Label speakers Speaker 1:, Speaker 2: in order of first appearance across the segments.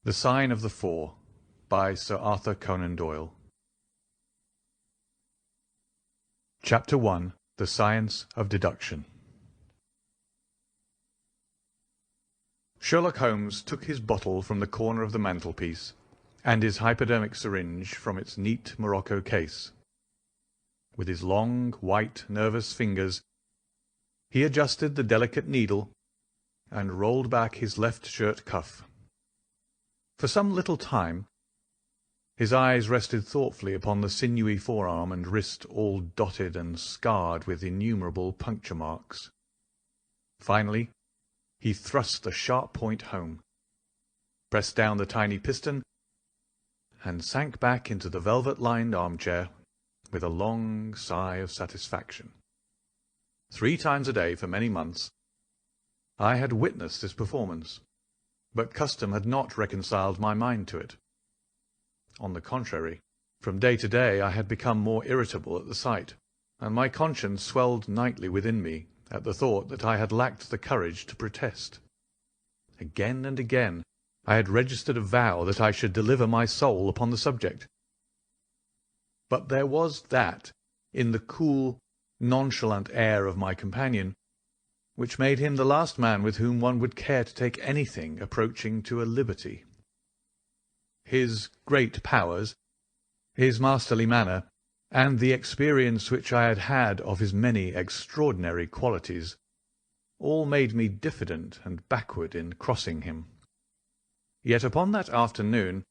Speaker 1: The Sign of the Four by Sir Arthur Conan Doyle. Chapter 1. The Science of Deduction. Sherlock Holmes took his bottle from the corner of the mantelpiece, and his hypodermic syringe from its neat morocco case. With his long, white, nervous fingers, he adjusted the delicate needle, and rolled back his left shirt cuff. For some little time his eyes rested thoughtfully upon the sinewy forearm and wrist all dotted and scarred with innumerable puncture marks. Finally he thrust the sharp point home, pressed down the tiny piston, and sank back into the velvet-lined armchair with a long sigh of satisfaction. 3 times a day for many months I had witnessed this performance, but custom had not reconciled my mind to it. On the contrary, from day to day I had become more irritable at the sight, and my conscience swelled nightly within me at the thought that I had lacked the courage to protest. Again and again I had registered a vow that I should deliver my soul upon the subject. But there was that in the cool, nonchalant air of my companion which made him the last man with whom one would care to take anything approaching to a liberty. His great powers, his masterly manner, and the experience which I had had of his many extraordinary qualities, all made me diffident and backward in crossing him. Yet upon that afternoon,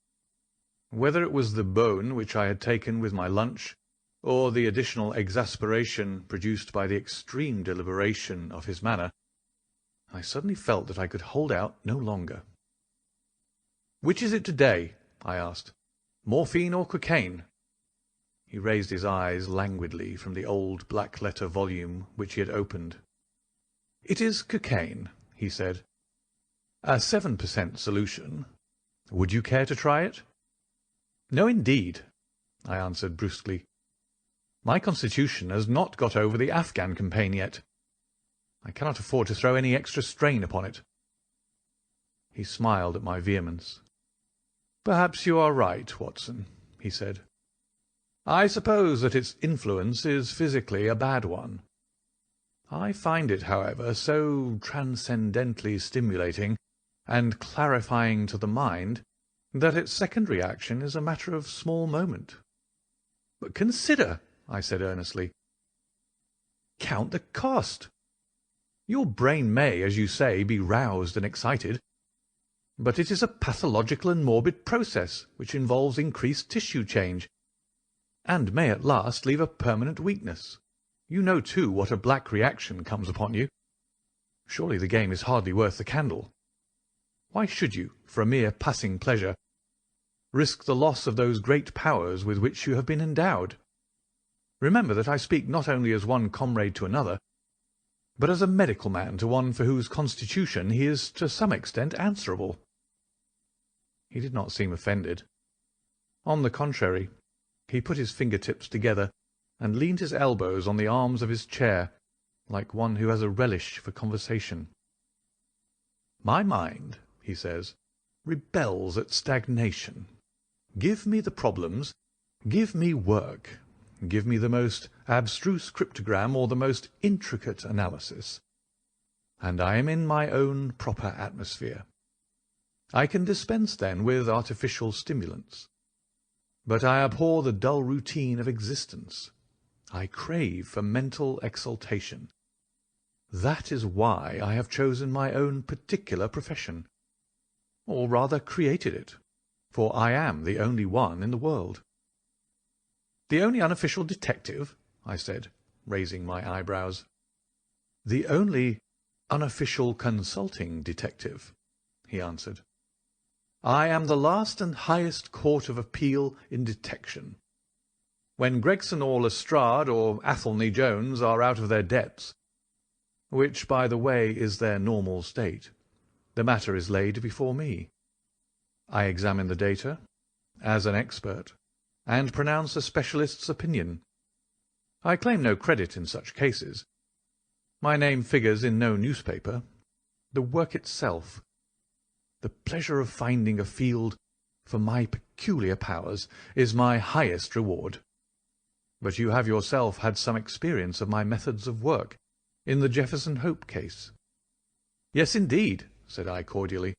Speaker 1: whether it was the bone which I had taken with my lunch, or the additional exasperation produced by the extreme deliberation of his manner, I suddenly felt that I could hold out no longer. "Which is it to-day?" I asked. "Morphine or cocaine?" He raised his eyes languidly from the old black-letter volume which he had opened. "It is cocaine," he said. "A 7% solution. Would you care to try it?" "No, indeed," I answered brusquely. "My constitution has not got over the Afghan campaign yet. I cannot afford to throw any extra strain upon it." He smiled at my vehemence. "Perhaps you are right, Watson," he said. "I suppose that its influence is physically a bad one. I find it, however, so transcendently stimulating and clarifying to the mind that its secondary action is a matter of small moment." "But consider," I said earnestly. "Count the cost. Your brain may, as you say, be roused and excited, but it is a pathological and morbid process which involves increased tissue change, and may at last leave a permanent weakness. You know, too, what a black reaction comes upon you. Surely the game is hardly worth the candle. Why should you, for a mere passing pleasure, risk the loss of those great powers with which you have been endowed? Remember that I speak not only as one comrade to another, but as a medical man to one for whose constitution he is to some extent answerable." He did not seem offended. On the contrary, he put his finger-tips together and leaned his elbows on the arms of his chair, like one who has a relish for conversation. "My mind," he says, "rebels at stagnation. Give me the problems, give me work. Give me the most abstruse cryptogram or the most intricate analysis, and I am in my own proper atmosphere. I can dispense then with artificial stimulants. But I abhor the dull routine of existence. I crave for mental exaltation. That is why I have chosen my own particular profession, or rather created it, for I am the only one in the world." "The only unofficial detective?" I said, raising my eyebrows. "The only unofficial consulting detective," he answered. "I am the last and highest court of appeal in detection. When Gregson or Lestrade or Athelney Jones are out of their depths, which, by the way, is their normal state, the matter is laid before me. I examine the data, as an expert, and pronounce a specialist's opinion. I claim no credit in such cases. My name figures in no newspaper. The work itself, The pleasure of finding a field for my peculiar powers is my highest reward. But you have yourself had some experience of my methods of work in the Jefferson Hope case." "Yes, indeed," said I cordially.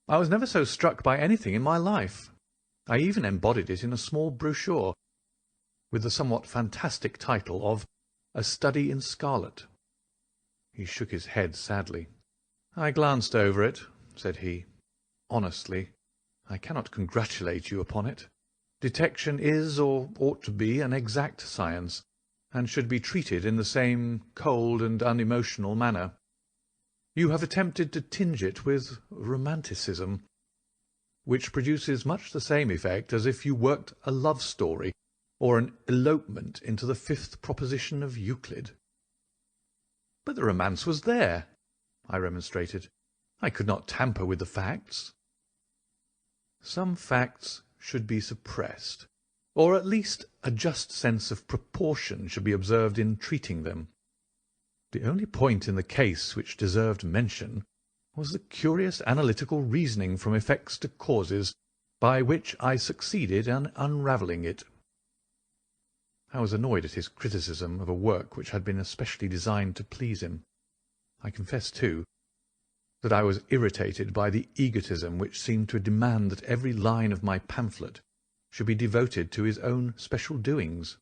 Speaker 1: "I was never so struck by anything in my life. I even embodied it in a small brochure, with the somewhat fantastic title of A Study in Scarlet." He shook his head sadly. "I glanced over it," said he. "Honestly, I cannot congratulate you upon it. Detection is, or ought to be, an exact science, and should be treated in the same cold and unemotional manner. You have attempted to tinge it with romanticism, which produces much the same effect as if you worked a love story or an elopement into the fifth proposition of Euclid." "But the romance was there," I remonstrated. "I could not tamper with the facts." "Some facts should be suppressed, or at least a just sense of proportion should be observed in treating them. The only point in the case which deserved mention was the curious analytical reasoning from effects to causes by which I succeeded in unravelling it." I was annoyed at his criticism of a work which had been especially designed to please him. I confess, too, that I was irritated by the egotism which seemed to demand that every line of my pamphlet should be devoted to his own special doings.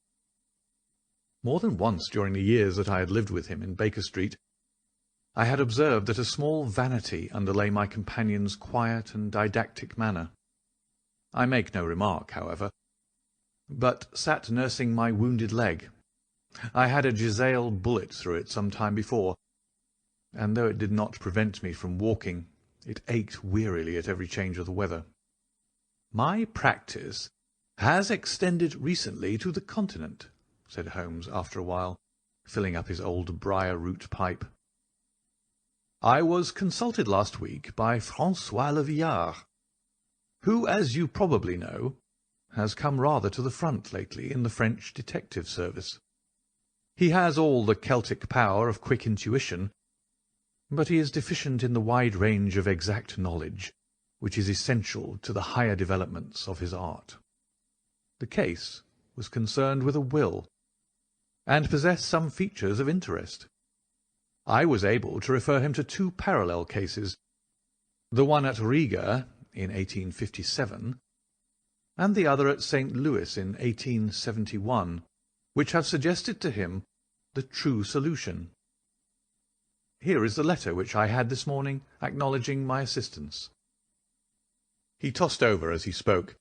Speaker 1: More than once during the years that I had lived with him in Baker Street, I had observed that a small vanity underlay my companion's quiet and didactic manner. I make no remark, however, but sat nursing my wounded leg. I had a Giselle bullet through it some time before, and though it did not prevent me from walking, it ached wearily at every change of the weather. "My practice has extended recently to the Continent," said Holmes after a while, filling up his old briar-root pipe. "I was consulted last week by François Le Villard, who, as you probably know, has come rather to the front lately in the French detective service. He has all the Celtic power of quick intuition, but he is deficient in the wide range of exact knowledge which is essential to the higher developments of his art. The case was concerned with a will, and possessed some features of interest. I was able to refer him to two parallel cases, the one at Riga in 1857, and the other at St. Louis in 1871, which have suggested to him the true solution. Here is the letter which I had this morning acknowledging my assistance." He tossed over, as he spoke,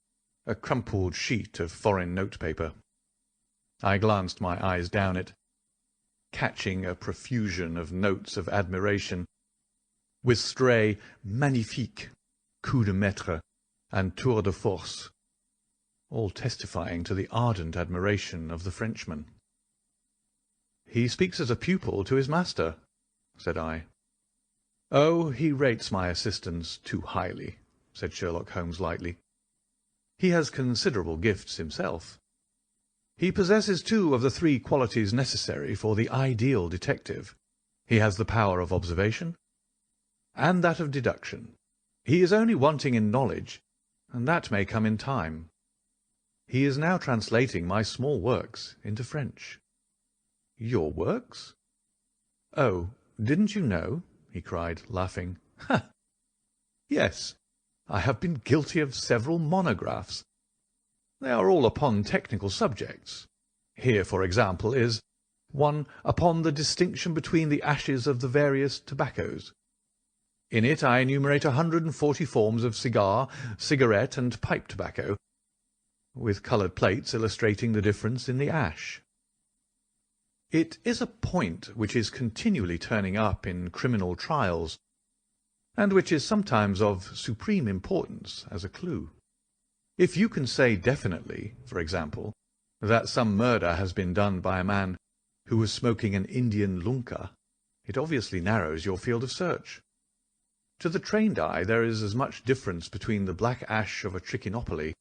Speaker 1: a crumpled sheet of foreign notepaper. I glanced my eyes down it, catching a profusion of notes of admiration, with stray magnifique, coup de maître, and tour de force, all testifying to the ardent admiration of the Frenchman. "He speaks as a pupil to his master," said I. "Oh, he rates my assistance too highly," said Sherlock Holmes lightly. "He has considerable gifts himself. He possesses two of the three qualities necessary for the ideal detective. He has the power of observation and that of deduction. He is only wanting in knowledge, and that may come in time. He is now translating my small works into French." "Your works? Oh, didn't you know?" he cried, laughing. "Ha! Yes, I have been guilty of several monographs. They are all upon technical subjects. Here, for example, is one upon the distinction between the ashes of the various tobaccos. In it I enumerate 140 forms of cigar, cigarette, and pipe tobacco, with coloured plates illustrating the difference in the ash. It is a point which is continually turning up in criminal trials, and which is sometimes of supreme importance as a clue. If you can say definitely, for example, that some murder has been done by a man who was smoking an Indian lunka, it obviously narrows your field of search. To the trained eye there is as much difference between the black ash of a trichinopoly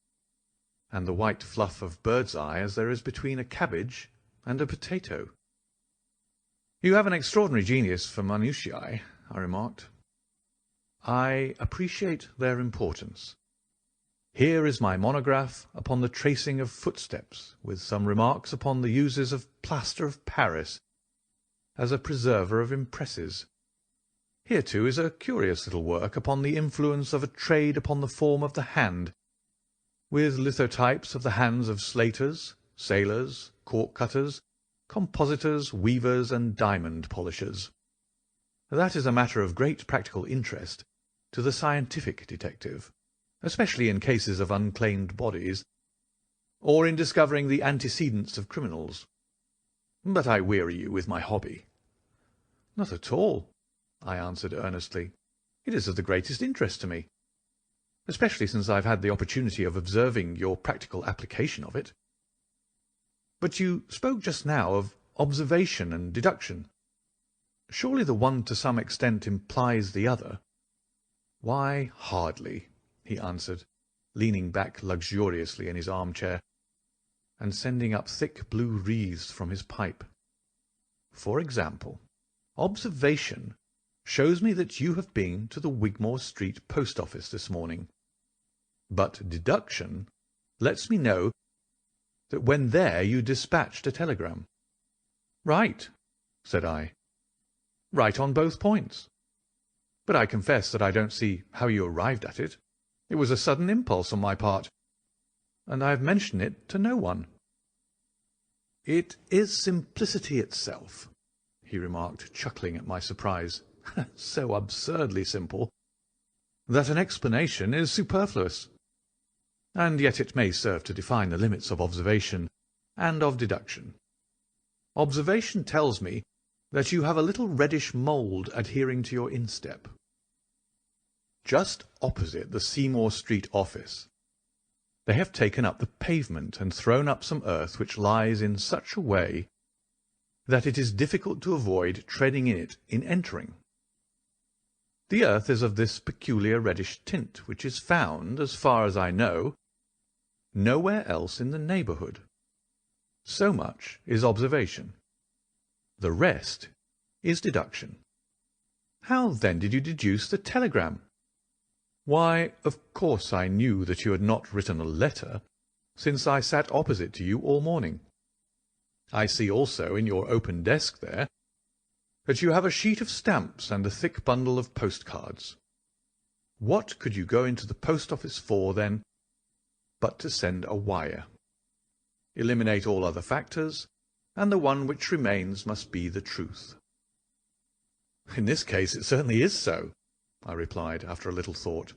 Speaker 1: and the white fluff of bird's eye as there is between a cabbage and a potato. "You have an extraordinary genius for minutiae," I remarked. I appreciate their importance. Here is my monograph upon the tracing of footsteps, with some remarks upon the uses of plaster of Paris as a preserver of impresses. Here, too, is a curious little work upon the influence of a trade upon the form of the hand, with lithotypes of the hands of slaters, sailors, cork-cutters, compositors, weavers, and diamond polishers. That is a matter of great practical interest to the scientific detective, especially in cases of unclaimed bodies, or in discovering the antecedents of criminals. But I weary you with my hobby. Not at all, I answered earnestly. It is of the greatest interest to me, especially since I have had the opportunity of observing your practical application of it. But you spoke just now of observation and deduction. Surely the one to some extent implies the other. Why, hardly, he answered, leaning back luxuriously in his armchair, and sending up thick blue wreaths from his pipe. For example, observation shows me that you have been to the Wigmore Street post office this morning. But deduction lets me know that when there you dispatched a telegram. Right, said I. Right on both points. But I confess that I don't see how you arrived at it. It was a sudden impulse on my part, and I have mentioned it to no one. It is simplicity itself, he remarked, chuckling at my surprise. So absurdly simple that an explanation is superfluous. And yet it may serve to define the limits of observation and of deduction. Observation tells me that you have a little reddish mould adhering to your instep. Just opposite the Seymour Street office, they have taken up the pavement and thrown up some earth which lies in such a way that it is difficult to avoid treading in it in entering. The earth is of this peculiar reddish tint, which is found, as far as I know, nowhere else in the neighbourhood. So much is observation. The rest is deduction. How, then, did you deduce the telegram? Why, of course I knew that you had not written a letter, since I sat opposite to you all morning. I see also in your open desk there that you have a sheet of stamps and a thick bundle of postcards. What could you go into the post office for, then, but to send a wire? Eliminate all other factors, and the one which remains must be the truth. In this case it certainly is so, I replied, after a little thought.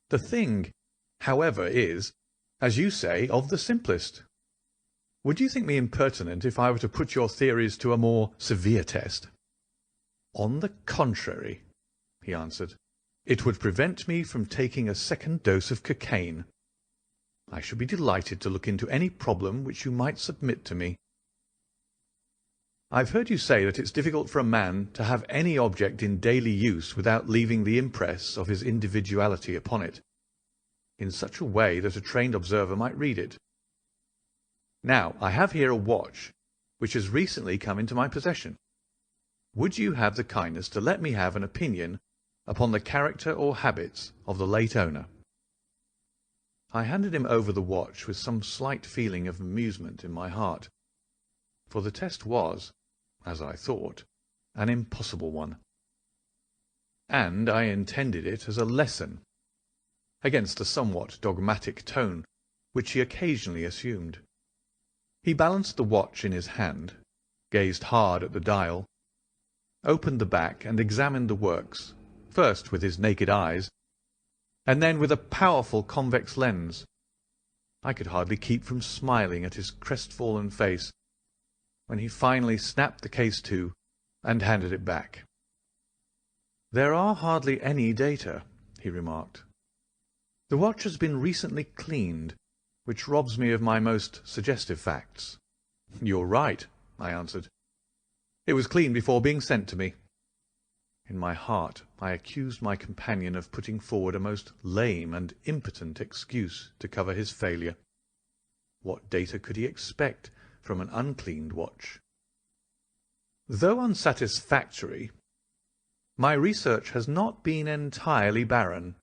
Speaker 1: The thing, however, is, as you say, of the simplest. Would you think me impertinent if I were to put your theories to a more severe test? On the contrary, he answered, it would prevent me from taking a second dose of cocaine. I should be delighted to look into any problem which you might submit to me. I've heard you say that it's difficult for a man to have any object in daily use without leaving the impress of his individuality upon it, in such a way that a trained observer might read it. Now, I have here a watch which has recently come into my possession. Would you have the kindness to let me have an opinion upon the character or habits of the late owner? I handed him over the watch with some slight feeling of amusement in my heart, for the test was, as I thought, an impossible one, and I intended it as a lesson, against the somewhat dogmatic tone which he occasionally assumed. He balanced the watch in his hand, gazed hard at the dial, opened the back and examined the works, first with his naked eyes, and then with a powerful convex lens. I could hardly keep from smiling at his crestfallen face when he finally snapped the case to and handed it back. "There are hardly any data," he remarked. "The watch has been recently cleaned, which robs me of my most suggestive facts." "You're right," I answered. "It was cleaned before being sent to me." In my heart I accused my companion of putting forward a most lame and impotent excuse to cover his failure. What data could he expect from an uncleaned watch? Though unsatisfactory, My research has not been entirely barren,"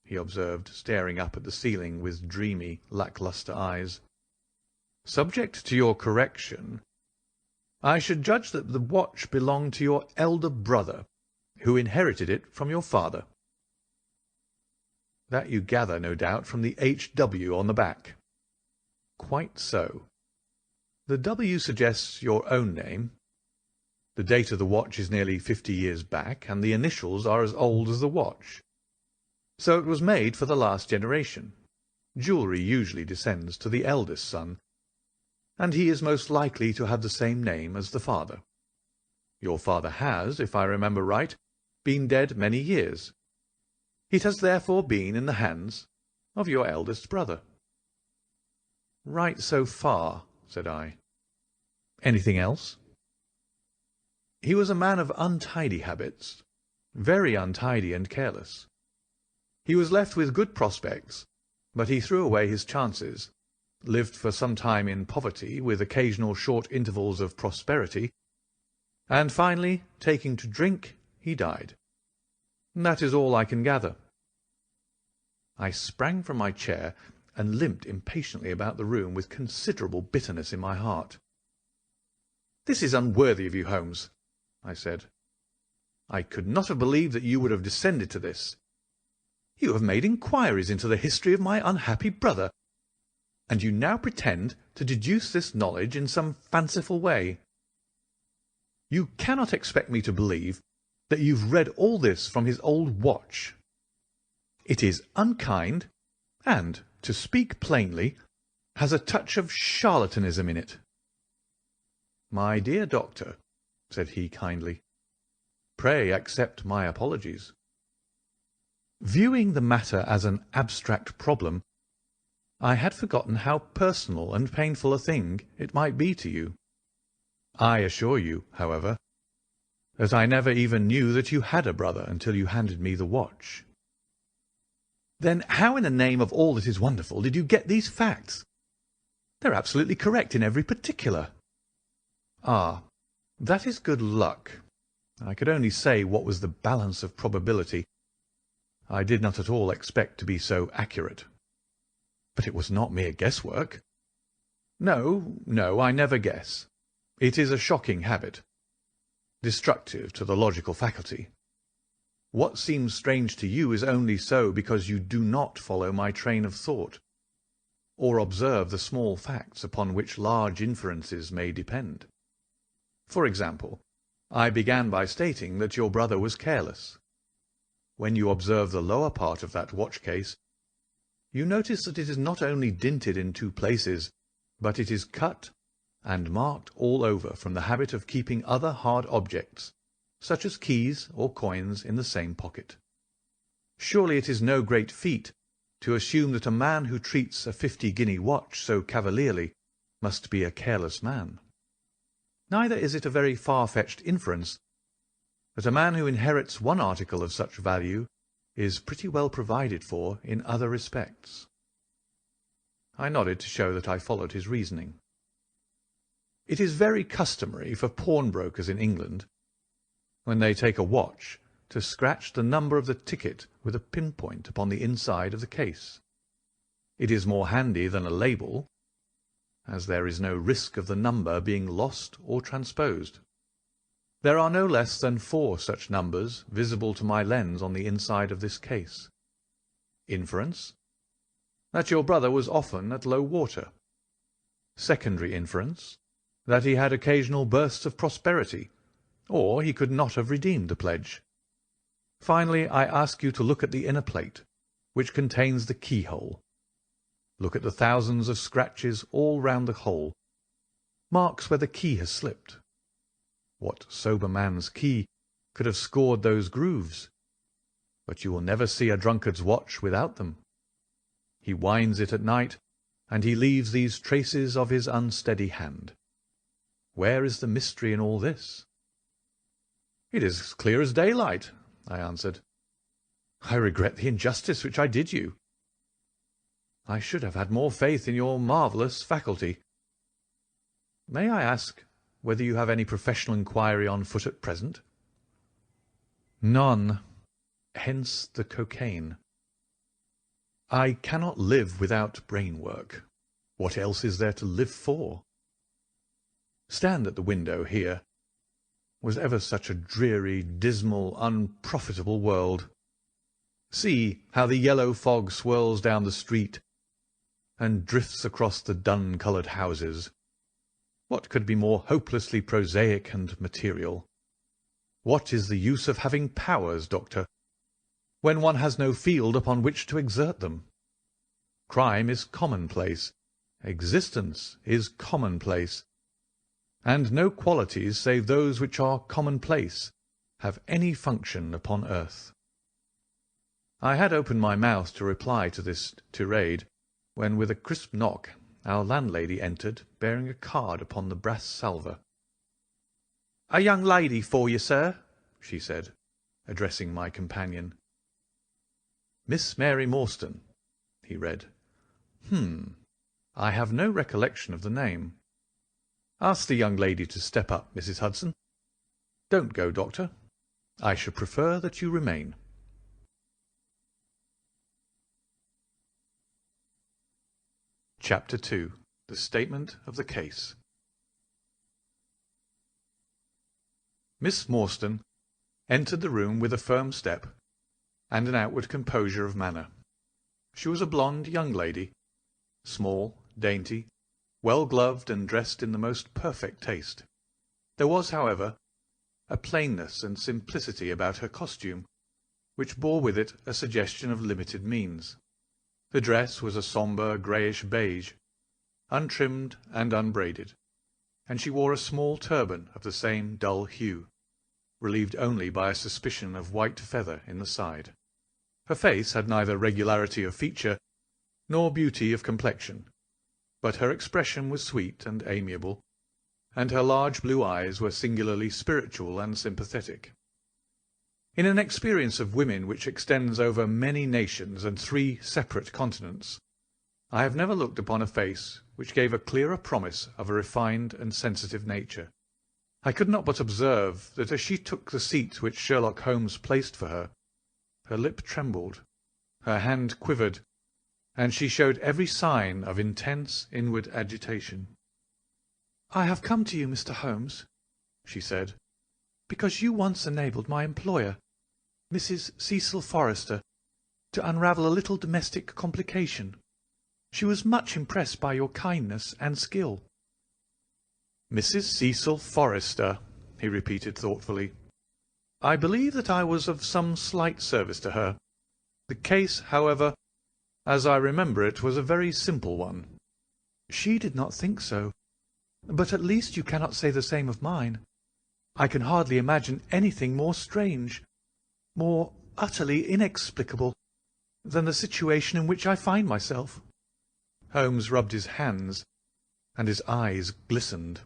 Speaker 1: he observed, staring up at the ceiling with dreamy, lacklustre eyes. "Subject to your correction, I should judge that the watch belonged to your elder brother, who inherited it from your father. That you gather, no doubt, from the H.W. on the back." "Quite so. The W suggests your own name. The date of the watch is nearly 50 years back, and the initials are as old as the watch. So it was made for the last generation. Jewellery usually descends to the eldest son, and he is most likely to have the same name as the father. Your father has, if I remember right, been dead many years. It has therefore been in the hands of your eldest brother." "Right so far," said I. "Anything else?" "He was a man of untidy habits, very untidy and careless. He was left with good prospects, but he threw away his chances, lived for some time in poverty, with occasional short intervals of prosperity, and finally, taking to drink, he died. That is all I can gather." I sprang from my chair and limped impatiently about the room with considerable bitterness in my heart. "This is unworthy of you, Holmes," I said. "I could not have believed that you would have descended to this. You have made inquiries into the history of my unhappy brother, and you now pretend to deduce this knowledge in some fanciful way. You cannot expect me to believe that you've read all this from his old watch. It is unkind, and, to speak plainly, has a touch of charlatanism in it." "My dear doctor," said he kindly, "pray accept my apologies. Viewing the matter as an abstract problem, I had forgotten how personal and painful a thing it might be to you. I assure you, however, that I never even knew that you had a brother until you handed me the watch." "Then how in the name of all that is wonderful did you get these facts? They're absolutely correct in every particular." "Ah, that is good luck. I could only say what was the balance of probability. I did not at all expect to be so accurate." "But it was not mere guesswork." "No, no, I never guess. It is a shocking habit, destructive to the logical faculty. What seems strange to you is only so because you do not follow my train of thought, or observe the small facts upon which large inferences may depend. For example, I began by stating that your brother was careless. When you observe the lower part of that watch-case, you notice that it is not only dinted in 2 places, but it is cut and marked all over from the habit of keeping other hard objects, such as keys or coins, in the same pocket. Surely it is no great feat to assume that a man who treats a 50-guinea watch so cavalierly must be a careless man. Neither is it a very far-fetched inference that a man who inherits one article of such value is pretty well provided for in other respects." I nodded to show that I followed his reasoning. "It is very customary for pawnbrokers in England, when they take a watch, to scratch the number of the ticket with a pinpoint upon the inside of the case. It is more handy than a label, as there is no risk of the number being lost or transposed. There are no less than 4 such numbers visible to my lens on the inside of this case. Inference: that your brother was often at low water. Secondary inference: that he had occasional bursts of prosperity, or he could not have redeemed the pledge. Finally, I ask you to look at the inner plate, which contains the keyhole. Look at the thousands of scratches all round the hole, marks where the key has slipped. What sober man's key could have scored those grooves? But you will never see a drunkard's watch without them. He winds it at night, and he leaves these traces of his unsteady hand. Where is the mystery in all this?" "It is as clear as daylight," I answered. "I regret the injustice which I did you. I should have had more faith in your marvellous faculty. May I ask whether you have any professional inquiry on foot at present?" None. Hence the cocaine. I cannot live without brain work. What else is there to live for? Stand at the window here. Was ever such a dreary, dismal, unprofitable world? See how the yellow fog swirls down the street and drifts across the dun-coloured houses. What could be more hopelessly prosaic and material? What is the use of having powers, Doctor, when one has no field upon which to exert them? Crime is commonplace. Existence is commonplace. And no qualities save those which are commonplace have any function upon earth. I had opened my mouth to reply to this tirade, when with a crisp knock our landlady entered, bearing a card upon the brass salver. "A young lady for you, sir," she said, addressing my companion. "Miss Mary Morstan," he read. I have no recollection of the name. Ask the young lady to step up, Mrs. Hudson. Don't go, Doctor. I should prefer that you remain." Chapter 2. The Statement of the Case. Miss Morstan entered the room with a firm step and an outward composure of manner. She was a blonde young lady, small, dainty, well-gloved and dressed in the most perfect taste. There was, however, a plainness and simplicity about her costume, which bore with it a suggestion of limited means. The dress was a sombre greyish beige, untrimmed and unbraided, and she wore a small turban of the same dull hue, relieved only by a suspicion of white feather in the side. Her face had neither regularity of feature nor beauty of complexion, but her expression was sweet and amiable, and her large blue eyes were singularly spiritual and sympathetic. In an experience of women which extends over many nations and 3 separate continents, I have never looked upon a face which gave a clearer promise of a refined and sensitive nature. I could not but observe that as she took the seat which Sherlock Holmes placed for her, her lip trembled, her hand quivered, and she showed every sign of intense inward agitation. "I have come to you, Mr. Holmes," she said, "because you once enabled my employer, Mrs. Cecil Forrester, to unravel a little domestic complication. She was much impressed by your kindness and skill." "Mrs. Cecil Forrester," he repeated thoughtfully. "I believe that I was of some slight service to her. The case, however, as I remember it, was a very simple one." "She did not think so. But at least you cannot say the same of mine. I can hardly imagine anything more strange, more utterly inexplicable, than the situation in which I find myself." Holmes rubbed his hands, and his eyes glistened.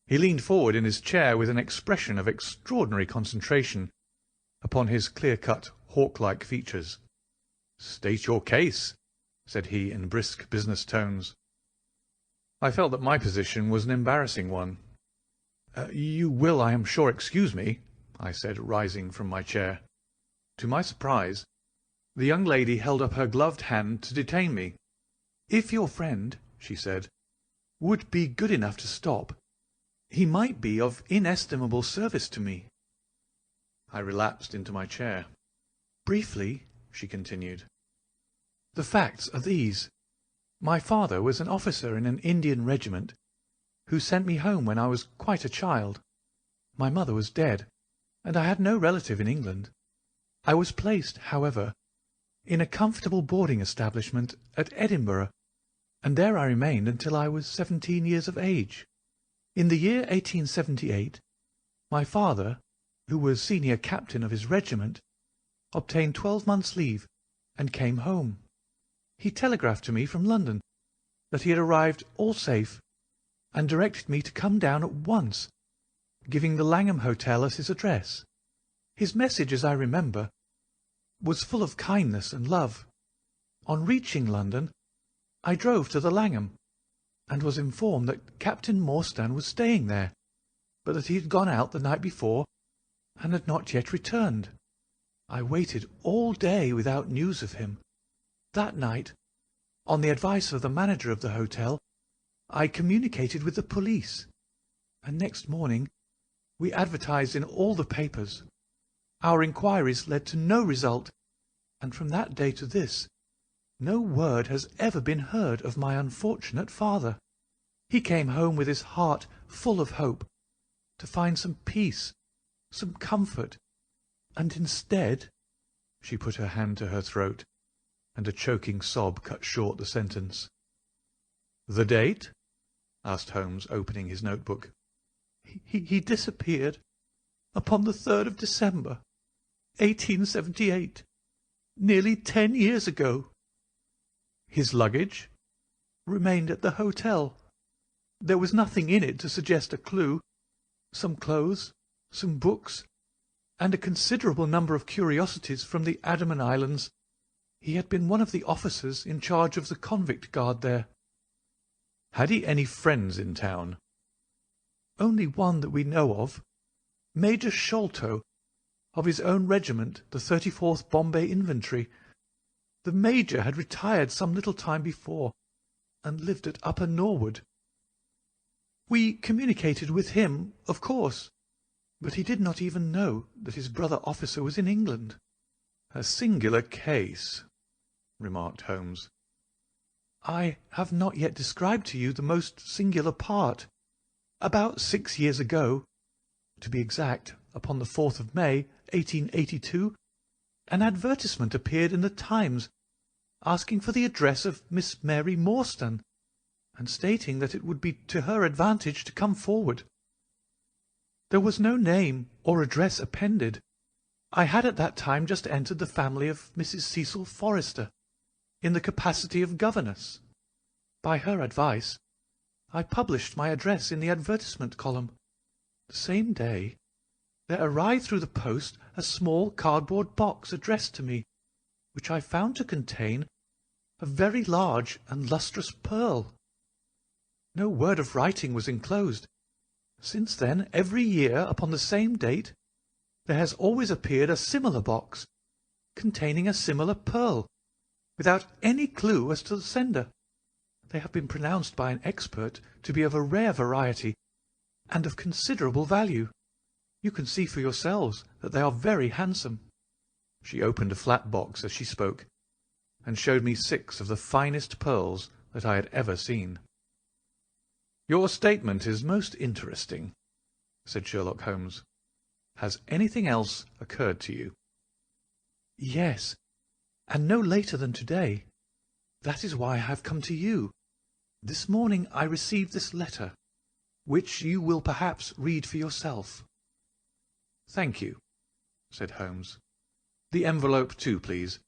Speaker 1: He leaned forward in his chair with an expression of extraordinary concentration upon his clear-cut, hawk-like features. "State your case," said he in brisk business tones. I felt that my position was an embarrassing one. "You will, I am sure, excuse me," I said, rising from my chair. To my surprise, the young lady held up her gloved hand to detain me. "If your friend," she said, "would be good enough to stop, he might be of inestimable service to me." I relapsed into my chair. "Briefly," she continued, "the facts are these. My father was an officer in an Indian regiment who sent me home when I was quite a child. My mother was dead, and I had no relative in England. I was placed, however, in a comfortable boarding establishment at Edinburgh, and there I remained until I was 17 years of age. In the year 1878, my father, who was senior captain of his regiment, obtained 12 months' leave and came home. He telegraphed to me from London that he had arrived all safe, and directed me to come down at once, giving the Langham Hotel as his address. His message, as I remember, was full of kindness and love. On reaching London, I drove to the Langham, and was informed that Captain Morstan was staying there, but that he had gone out the night before and had not yet returned. I waited all day without news of him. That night, on the advice of the manager of the hotel, I communicated with the police, and next morning we advertised in all the papers. Our inquiries led to no result, and from that day to this, no word has ever been heard of my unfortunate father. He came home with his heart full of hope, to find some peace, some comfort, and instead—" She put her hand to her throat, and a choking sob cut short the sentence. "The date?" asked Holmes, opening his notebook. He disappeared upon the 3rd of December, 1878, nearly 10 years ago. His luggage remained at the hotel. There was nothing in it to suggest a clue. Some clothes, some books, and a considerable number of curiosities from the Andaman Islands. He had been one of the officers in charge of the convict guard there. Had he any friends in town? Only one that we know of, Major Sholto, of his own regiment, the 34th Bombay Infantry. The Major had retired some little time before, and lived at Upper Norwood. We communicated with him, of course, but he did not even know that his brother officer was in England. "A singular case," remarked Holmes. "I have not yet described to you the most singular part. About 6 years ago, to be exact, upon the 4th of May, 1882, an advertisement appeared in the Times asking for the address of Miss Mary Morstan, and stating that it would be to her advantage to come forward. There was no name or address appended. I had at that time just entered the family of Mrs. Cecil Forrester, in the capacity of governess. By her advice, I published my address in the advertisement column. The same day, there arrived through the post a small cardboard box addressed to me, which I found to contain a very large and lustrous pearl. No word of writing was enclosed. Since then, every year, upon the same date, there has always appeared a similar box, containing a similar pearl, without any clue as to the sender. They have been pronounced by an expert to be of a rare variety, and of considerable value. You can see for yourselves that they are very handsome." She opened a flat box as she spoke, and showed me 6 of the finest pearls that I had ever seen. "Your statement is most interesting," said Sherlock Holmes. "Has anything else occurred to you?" "Yes, and no later than today. That is why I have come to you. This morning I received this letter, which you will perhaps read for yourself." "Thank you," said Holmes. "The envelope too, please.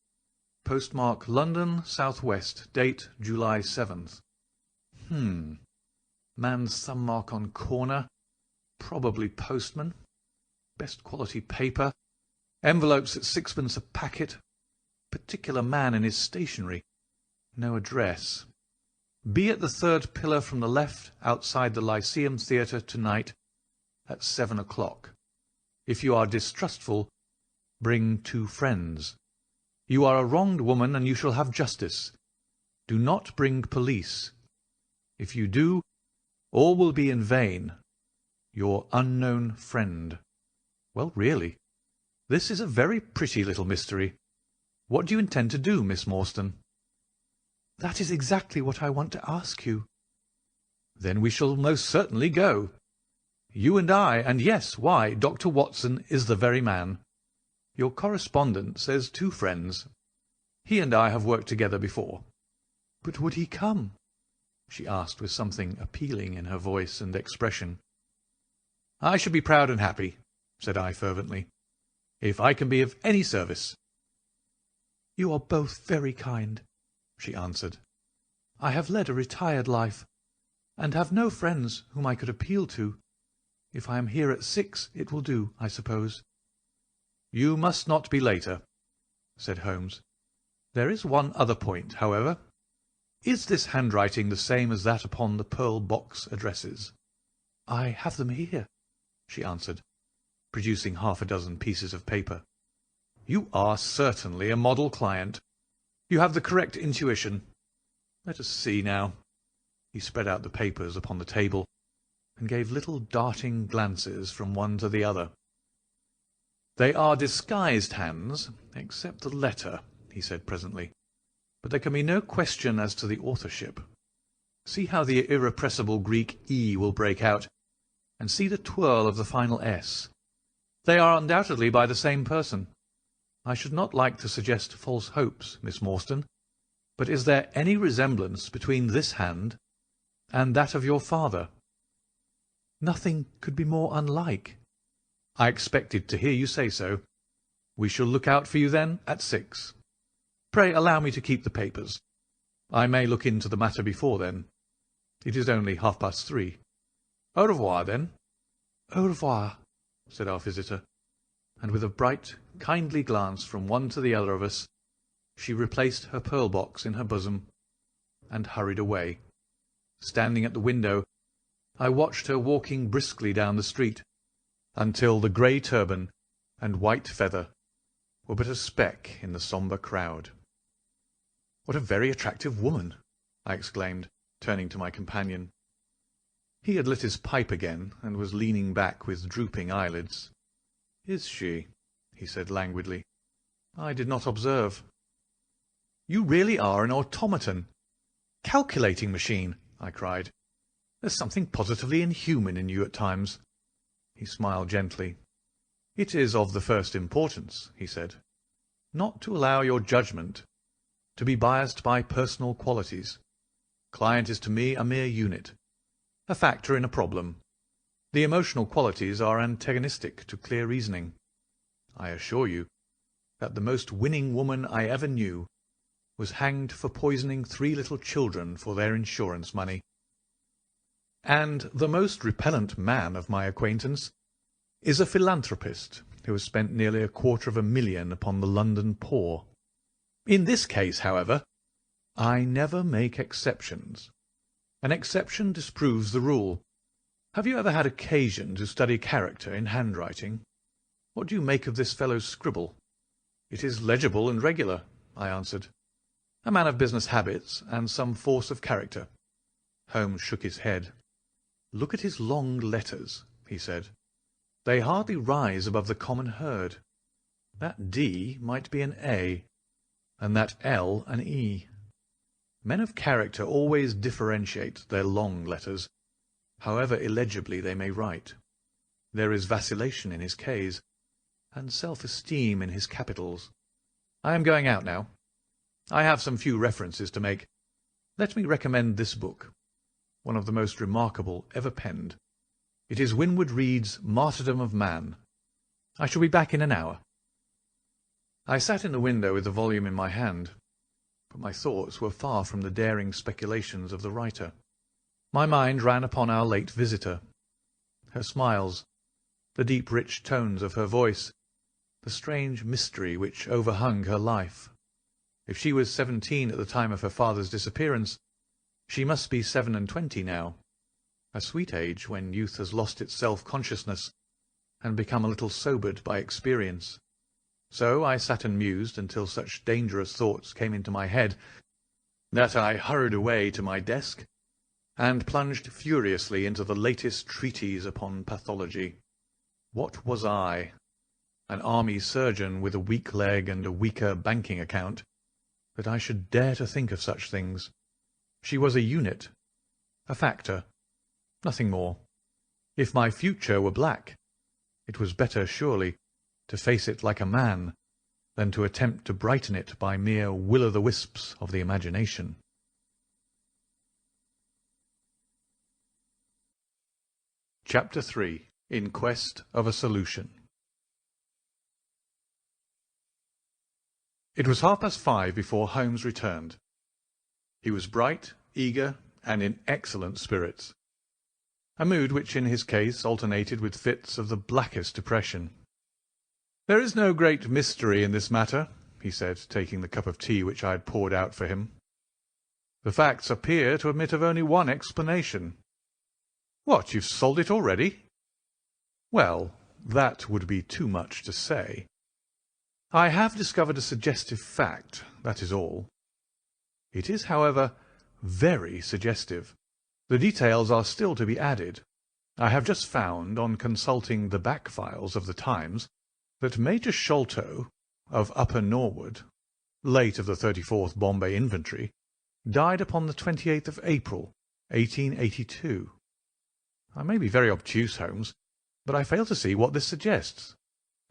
Speaker 1: Postmark London, S.W. Date July 7th. Man's thumb mark on corner. Probably postman. Best quality paper. Envelopes at 6d. a packet. Particular man in his stationery. No address. Be at the 3rd pillar from the left outside the Lyceum Theatre tonight at 7 o'clock. If you are distrustful, bring 2 friends. You are a wronged woman, and you shall have justice. Do not bring police. If you do, all will be in vain. Your unknown friend. Well, really, this is a very pretty little mystery. What do you intend to do, Miss Morstan?" "That is exactly what I want to ask you." "Then we shall most certainly go. You and I, and yes, why, Dr. Watson is the very man. Your correspondent says 2 friends. He and I have worked together before." "But would he come?" she asked with something appealing in her voice and expression. "I should be proud and happy," said I fervently, "if I can be of any service." "You are both very kind," she answered. "I have led a retired life, and have no friends whom I could appeal to. If I am here at 6, it will do, I suppose." "You must not be later," said Holmes. "There is one other point, however. Is this handwriting the same as that upon the pearl box addresses?" "I have them here," she answered. producing half a dozen pieces of paper. "You are certainly a model client. You have the correct intuition. Let us see now." He spread out the papers upon the table, and gave little darting glances from one to the other. "They are disguised hands, except the letter," he said presently. "But there can be no question as to the authorship. See how the irrepressible Greek E will break out, and see the twirl of the final S. They are undoubtedly by the same person. I should not like to suggest false hopes, Miss Morstan, but is there any resemblance between this hand and that of your father?" "Nothing could be more unlike." "I expected to hear you say so. We shall look out for you, then, at 6. Pray allow me to keep the papers. I may look into the matter before then. It is only 3:30. Au revoir, then."
Speaker 2: "Au revoir,"
Speaker 1: said our visitor, and with a bright, kindly glance from one to the other of us, she replaced her pearl-box in her bosom, and hurried away. Standing at the window, I watched her walking briskly down the street, until the grey turban and white feather were but a speck in the sombre crowd. "What a very attractive woman!" I exclaimed, turning to my companion. He had lit his pipe again, and was leaning back with drooping eyelids. "Is she?" he said languidly. "I did not observe." "You really are an automaton. Calculating machine!" I cried. "There's something positively inhuman in you at times." He smiled gently. "It is of the first importance," he said, "not to allow your judgment to be biased by personal qualities. Client is to me a mere unit, a factor in a problem. The emotional qualities are antagonistic to clear reasoning. I assure you that the most winning woman I ever knew was hanged for poisoning 3 little children for their insurance money. And the most repellent man of my acquaintance is a philanthropist who has spent nearly 250,000 upon the London poor. In this case, however, I never make exceptions. An exception disproves the rule. Have you ever had occasion to study character in handwriting? What do you make of this fellow's scribble?" "It is legible and regular," I answered. "A man of business habits and some force of character." Holmes shook his head. "Look at his long letters," he said. "They hardly rise above the common herd. That D might be an A, and that L an E. Men of character always differentiate their long letters, however illegibly they may write. There is vacillation in his K's, and self-esteem in his capitals. I am going out now. I have some few references to make. Let me recommend this book, one of the most remarkable ever penned. It is Winwood Reade's Martyrdom of Man. I shall be back in an hour." I sat in the window with the volume in my hand, but my thoughts were far from the daring speculations of the writer. My mind ran upon our late visitor. Her smiles, the deep rich tones of her voice, the strange mystery which overhung her life. If she was 17 at the time of her father's disappearance, she must be 27 now, a sweet age when youth has lost its self-consciousness and become a little sobered by experience. So I sat and mused until such dangerous thoughts came into my head that I hurried away to my desk and plunged furiously into the latest treatise upon pathology. What was I? An army surgeon with a weak leg and a weaker banking account, that I should dare to think of such things. She was a unit, a factor, nothing more. If my future were black, it was better, surely, to face it like a man than to attempt to brighten it by mere will-o'-the-wisps of the imagination. Chapter 3. In Quest of a Solution. It was 5:30 before Holmes returned. He was bright, eager, and in excellent spirits, a mood which in his case alternated with fits of the blackest depression. "There is no great mystery in this matter," he said, taking the cup of tea which I had poured out for him. "The facts appear to admit of only one explanation." "What, you've solved it already?" "Well, that would be too much to say. I have discovered a suggestive fact, that is all. It is, however, very suggestive. The details are still to be added. I have just found, on consulting the back files of the Times, that Major Sholto, of Upper Norwood, late of the 34th Bombay Infantry, died upon the 28th of April, 1882. I may be very obtuse, Holmes, but I fail to see what this suggests.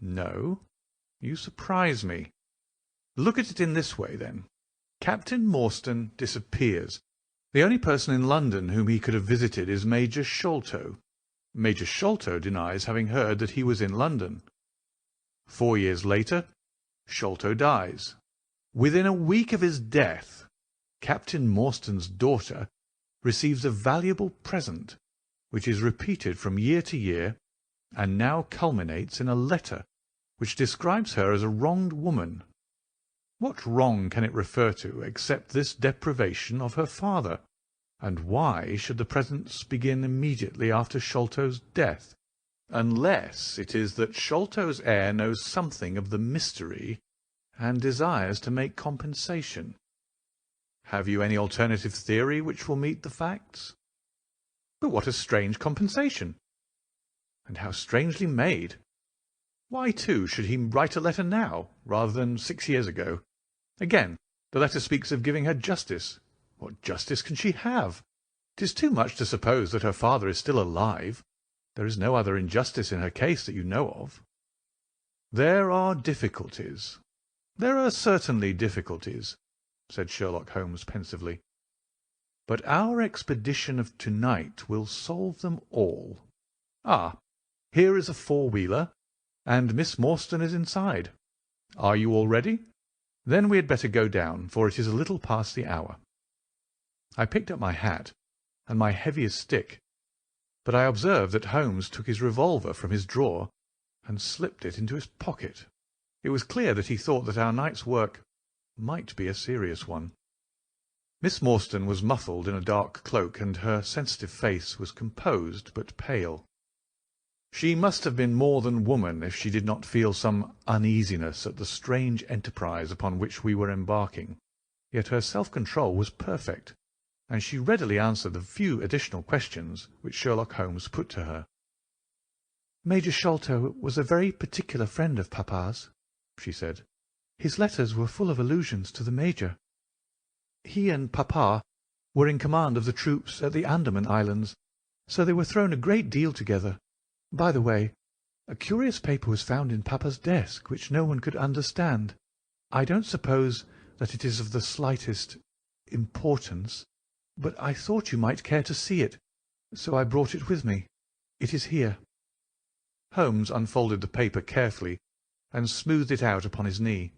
Speaker 1: No? You surprise me. Look at it in this way, then. Captain Morstan disappears. The only person in London whom he could have visited is Major Sholto. Major Sholto denies having heard that he was in London. 4 years later, Sholto dies. Within a week of his death, Captain Morstan's daughter receives a valuable present, which is repeated from year to year, and now culminates in a letter which describes her as a wronged woman. What wrong can it refer to except this deprivation of her father? And why should the presents begin immediately after Sholto's death? Unless it is that Sholto's heir knows something of the mystery and desires to make compensation. Have you any alternative theory which will meet the facts? But what a strange compensation! And how strangely made! Why, too, should he write a letter now, rather than 6 years ago? Again, the letter speaks of giving her justice. What justice can she have? 'Tis too much to suppose that her father is still alive. There is no other injustice in her case that you know of. There are difficulties. There are certainly difficulties, said Sherlock Holmes pensively. But our expedition of tonight will solve them all. Ah, here is a four-wheeler, and Miss Morstan is inside. Are you all ready? Then we had better go down, for it is a little past the hour. I picked up my hat and my heaviest stick, but I observed that Holmes took his revolver from his drawer and slipped it into his pocket. It was clear that he thought that our night's work might be a serious one. Miss Morstan was muffled in a dark cloak, and her sensitive face was composed but pale. She must have been more than woman if she did not feel some uneasiness at the strange enterprise upon which we were embarking. Yet her self-control was perfect, and she readily answered the few additional questions which Sherlock Holmes put to her. "Major Sholto was a very particular friend of Papa's," she said. "His letters were full of allusions to the Major. He and Papa were in command of the troops at the Andaman Islands, so they were thrown a great deal together. By the way, a curious paper was found in Papa's desk which no one could understand. I don't suppose that it is of the slightest importance, but I thought you might care to see it, so I brought it with me. It is here." Holmes unfolded the paper carefully and smoothed it out upon his knee.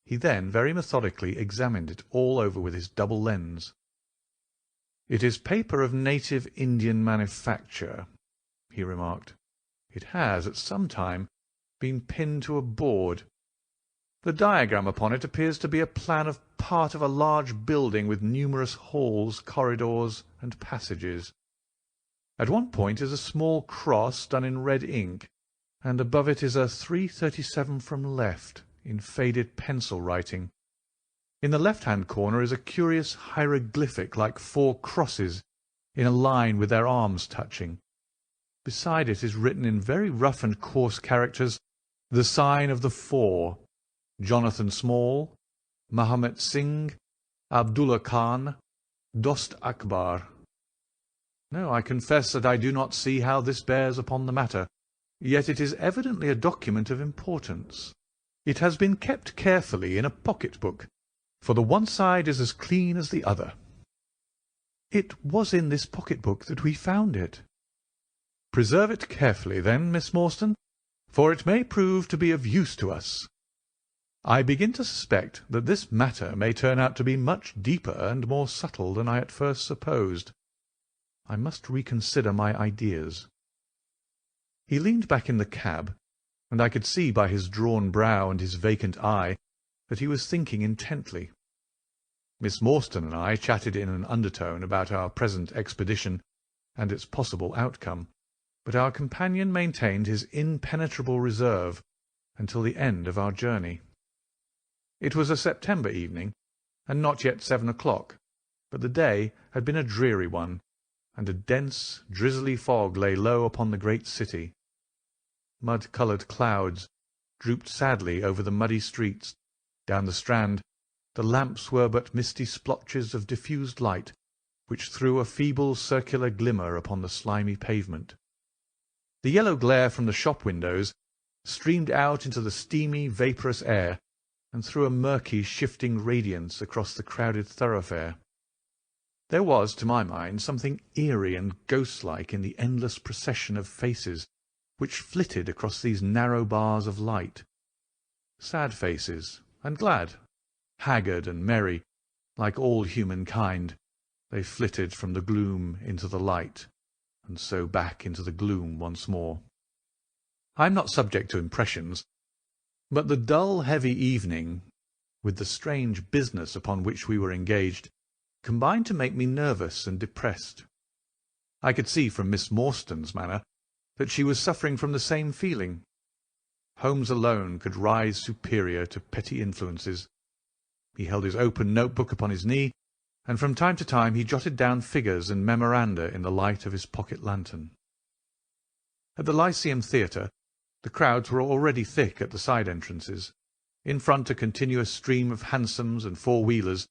Speaker 1: He then very methodically examined it all over with his double lens. "It is paper of native Indian manufacture," he remarked. "It has at some time been pinned to a board. The diagram upon it appears to be a plan of part of a large building with numerous halls, corridors, and passages. At one point is a small cross done in red ink, and above it is a 337 from left in faded pencil writing. In the left-hand corner is a curious hieroglyphic like 4 crosses in a line with their arms touching. Beside it is written in very rough and coarse characters the sign of the 4, Jonathan Small, Mahomet Singh, Abdullah Khan, Dost Akbar. No, I confess that I do not see how this bears upon the matter, yet it is evidently a document of importance. It has been kept carefully in a pocket-book, for the one side is as clean as the other." "It was in this pocket-book that we found it." "Preserve it carefully, then, Miss Morstan, for it may prove to be of use to us. I begin to suspect that this matter may turn out to be much deeper and more subtle than I at first supposed. I must reconsider my ideas." He leaned back in the cab, and I could see by his drawn brow and his vacant eye that he was thinking intently. Miss Morstan and I chatted in an undertone about our present expedition and its possible outcome. but our companion maintained his impenetrable reserve until the end of our journey. It was a September evening, and not yet 7 o'clock, but the day had been a dreary one, and a dense, drizzly fog lay low upon the great city. Mud-coloured clouds drooped sadly over the muddy streets. Down the Strand the lamps were but misty splotches of diffused light, which threw a feeble circular glimmer upon the slimy pavement. The yellow glare from the shop windows streamed out into the steamy, vaporous air, and threw a murky, shifting radiance across the crowded thoroughfare. There was, to my mind, something eerie and ghost-like in the endless procession of faces which flitted across these narrow bars of light. Sad faces, and glad, haggard and merry, like all humankind, they flitted from the gloom into the light, and so back into the gloom once more. I am not subject to impressions, but the dull, heavy evening, with the strange business upon which we were engaged, combined to make me nervous and depressed. I could see from Miss Morstan's manner that she was suffering from the same feeling. Holmes alone could rise superior to petty influences. He held his open notebook upon his knee, and from time to time he jotted down figures and memoranda in the light of his pocket lantern. At the Lyceum Theatre the crowds were already thick at the side entrances. In front a continuous stream of hansoms and four-wheelers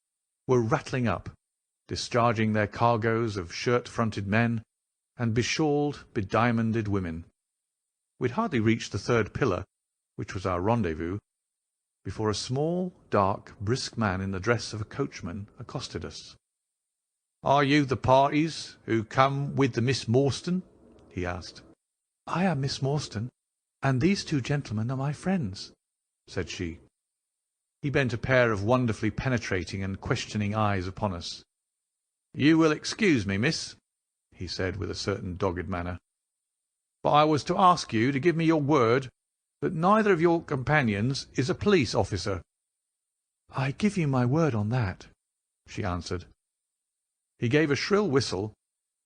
Speaker 1: were rattling up, discharging their cargoes of shirt-fronted men and beshawled, bediamonded women. We had hardly reached the third pillar, which was our rendezvous, before a small, dark, brisk man in the dress of a coachman accosted us. "Are you the parties who come with the Miss Morstan?" he asked. "I am Miss Morstan, and these two gentlemen are my friends," said she. He bent a pair of wonderfully penetrating and questioning eyes upon us. "You will excuse me, miss," he said with a certain dogged manner, "but I was to ask you to give me your word that neither of your companions is a police officer." "I give you my word on that," she answered. He gave a shrill whistle,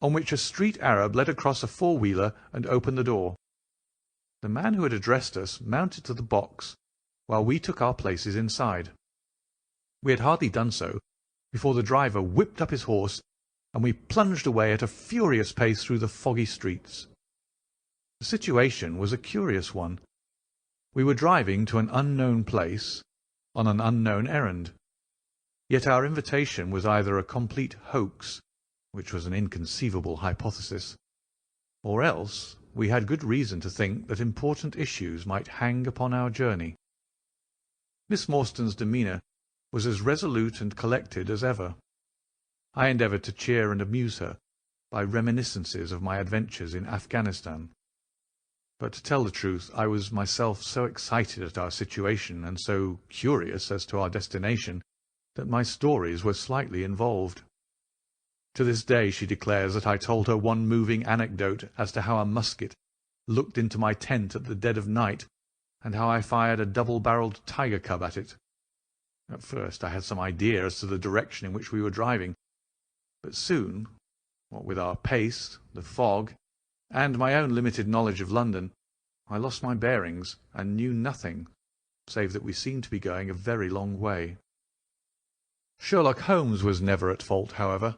Speaker 1: on which a street Arab led across a four-wheeler and opened the door. The man who had addressed us mounted to the box, while we took our places inside. We had hardly done so before the driver whipped up his horse, and we plunged away at a furious pace through the foggy streets. The situation was a curious one. We were driving to an unknown place on an unknown errand, yet our invitation was either a complete hoax, which was an inconceivable hypothesis, or else we had good reason to think that important issues might hang upon our journey. Miss Morstan's demeanour was as resolute and collected as ever. I endeavoured to cheer and amuse her by reminiscences of my adventures in Afghanistan. But to tell the truth, I was myself so excited at our situation and so curious as to our destination that my stories were slightly involved. To this day she declares that I told her one moving anecdote as to how a musket looked into my tent at the dead of night, and how I fired a double-barrelled tiger cub at it. At first I had some idea as to the direction in which we were driving, but soon, what with our pace, the fog, and my own limited knowledge of London, I lost my bearings and knew nothing, save that we seemed to be going a very long way. Sherlock Holmes was never at fault, however,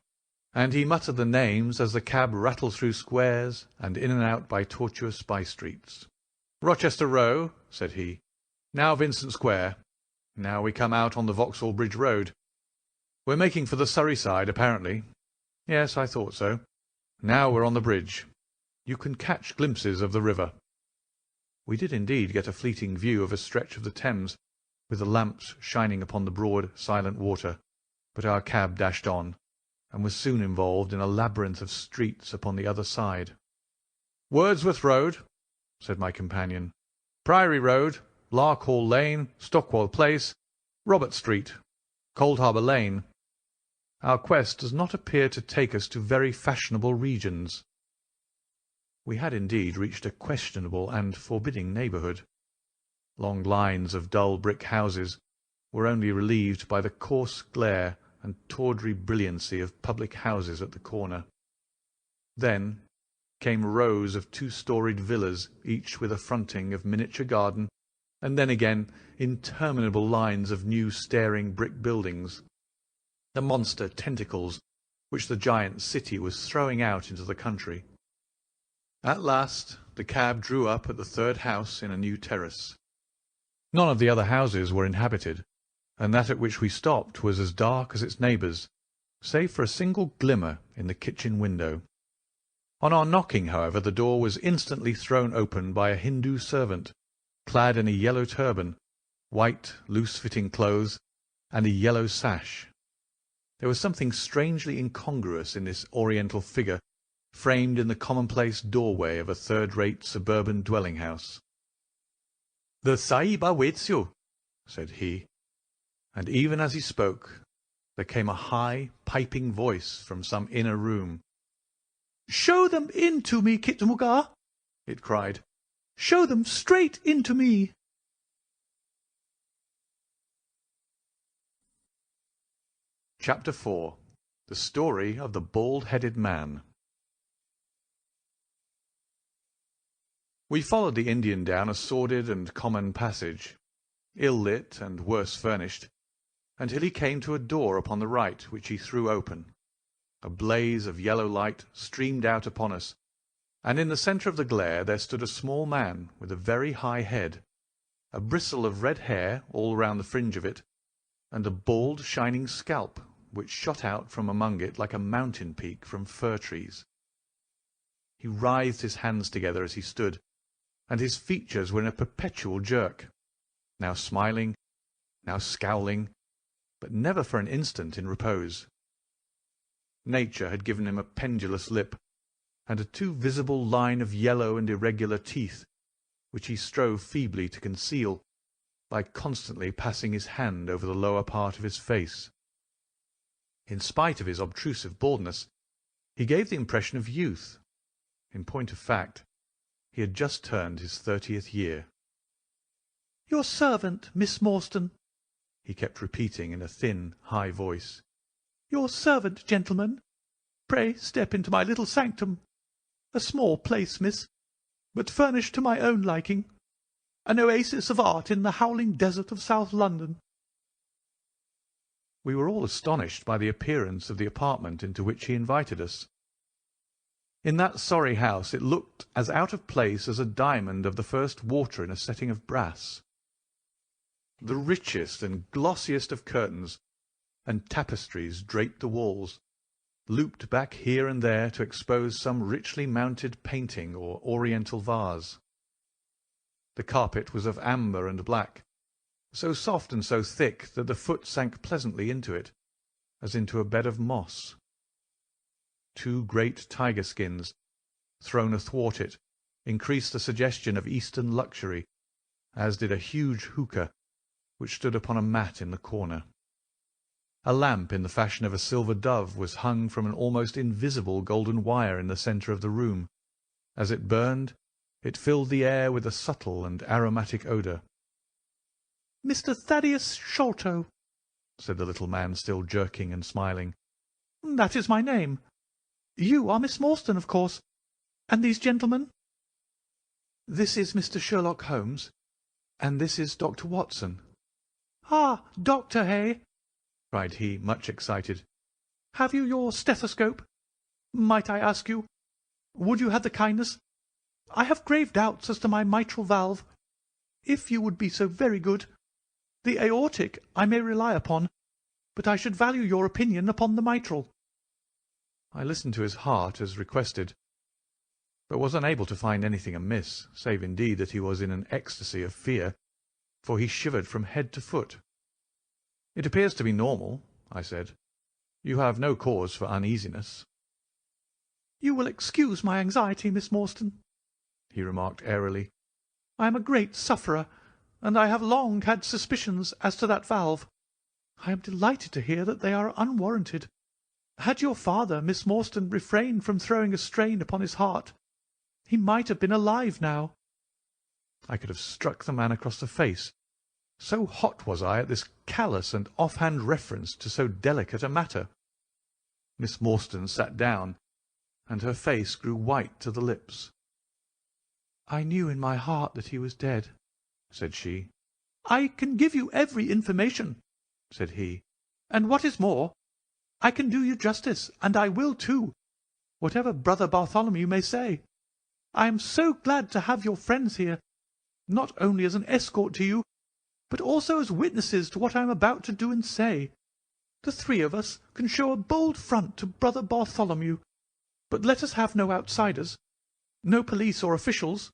Speaker 1: and he muttered the names as the cab rattled through squares and in and out by tortuous by-streets. "Rochester Row," said he. "Now Vincent Square. Now we come out on the Vauxhall Bridge Road. We're making for the Surrey side, apparently. Yes, I thought so. Now we're on the bridge. You can catch glimpses of the river." We did indeed get a fleeting view of a stretch of the Thames, with the lamps shining upon the broad, silent water, but our cab dashed on, and was soon involved in a labyrinth of streets upon the other side. "Wordsworth Road," said my companion. "Priory Road, Larkhall Lane, Stockwell Place, Robert Street, Coldharbour Lane. Our quest does not appear to take us to very fashionable regions." We had indeed reached a questionable and forbidding neighbourhood. Long lines of dull brick houses were only relieved by the coarse glare and tawdry brilliancy of public houses at the corner. Then came rows of two-storied villas, each with a fronting of miniature garden, and then again interminable lines of new staring brick buildings, the monster tentacles which the giant city was throwing out into the country. At last the cab drew up at the third house in a new terrace. None of the other houses were inhabited, and that at which we stopped was as dark as its neighbours, save for a single glimmer in the kitchen window. On our knocking, however, the door was instantly thrown open by a Hindu servant, clad in a yellow turban, white, loose-fitting clothes, and a yellow sash. There was something strangely incongruous in this oriental figure, framed in the commonplace doorway of a third-rate suburban dwelling-house. "The Sahib awaits you," said he, and even as he spoke there came a high, piping voice from some inner room. "Show them in to me, Kitmuga," it cried. "Show them straight in to me." Chapter 4. The Story of the Bald-Headed Man. We followed the Indian down a sordid and common passage, ill-lit and worse furnished, until he came to a door upon the right, which he threw open. A blaze of yellow light streamed out upon us, and in the centre of the glare there stood a small man with a very high head, a bristle of red hair all round the fringe of it, and a bald shining scalp which shot out from among it like a mountain peak from fir-trees. He writhed his hands together as he stood, and his features were in a perpetual jerk, now smiling, now scowling, but never for an instant in repose. Nature had given him a pendulous lip, and a too visible line of yellow and irregular teeth, which he strove feebly to conceal by constantly passing his hand over the lower part of his face. In spite of his obtrusive baldness, he gave the impression of youth. In point of fact, he had just turned his 30th year. "Your servant, Miss Morstan," he kept repeating in a thin, high voice. "Your servant, gentlemen. Pray step into my little sanctum. A small place, miss, but furnished to my own liking. An oasis of art in the howling desert of South London." We were all astonished by the appearance of the apartment into which he invited us. In that sorry house it looked as out of place as a diamond of the first water in a setting of brass. The richest and glossiest of curtains and tapestries draped the walls, looped back here and there to expose some richly mounted painting or oriental vase. The carpet was of amber and black, so soft and so thick that the foot sank pleasantly into it, as into a bed of moss. 2 great tiger skins, thrown athwart it, increased the suggestion of Eastern luxury, as did a huge hookah, which stood upon a mat in the corner. A lamp in the fashion of a silver dove was hung from an almost invisible golden wire in the centre of the room. As it burned, it filled the air with a subtle and aromatic odour. "Mr. Thaddeus Sholto," said the little man, still jerking and smiling. "That is my name. You are Miss Morstan, of course. And these gentlemen?" "This is Mr. Sherlock Holmes, and this is Dr. Watson." "Ah, doctor, hey?" cried he, much excited. "Have you your stethoscope? Might I ask you? Would you have the kindness? I have grave doubts as to my mitral valve. If you would be so very good. The aortic I may rely upon, but I should value your opinion upon the mitral." I listened to his heart as requested, but was unable to find anything amiss, save indeed that he was in an ecstasy of fear, for he shivered from head to foot. "It appears to be normal," I said. "You have no cause for uneasiness." "You will excuse my anxiety, Miss Morstan," he remarked airily. "I am a great sufferer, and I have long had suspicions as to that valve. I am delighted to hear that they are unwarranted. Had your father, Miss Morstan, refrained from throwing a strain upon his heart, he might have been alive now." I could have struck the man across the face, so hot was I at this callous and off-hand reference to so delicate a matter. Miss Morstan sat down, and her face grew white to the lips.
Speaker 2: "I knew in my heart that he was dead,"
Speaker 1: said she.
Speaker 2: "I can give you every information," said he, "and what is more, I can do you justice, and I will too, whatever Brother Bartholomew may say. I am so glad to have your friends here, not only as an escort to you, but also as witnesses to what I am about to do and say. The three of us can show a bold front to Brother Bartholomew, but let us have no outsiders, no police or officials.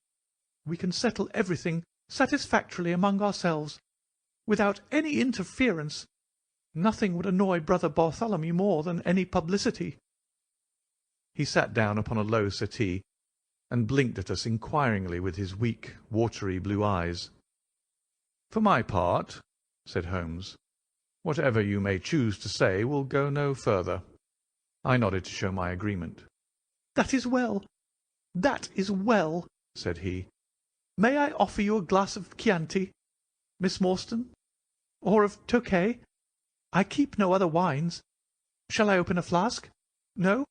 Speaker 2: We can settle everything satisfactorily among ourselves, without any interference. Nothing would annoy Brother Bartholomew more than any publicity."
Speaker 1: He sat down upon a low settee, and blinked at us inquiringly with his weak, watery blue eyes. "For my part," said Holmes, "whatever you may choose to say will go no further." I nodded to show my agreement.
Speaker 2: "That is well, that is well," said he. "May I offer you a glass of Chianti, Miss Morstan, or of Tokay? I keep no other wines. Shall I open a flask? No?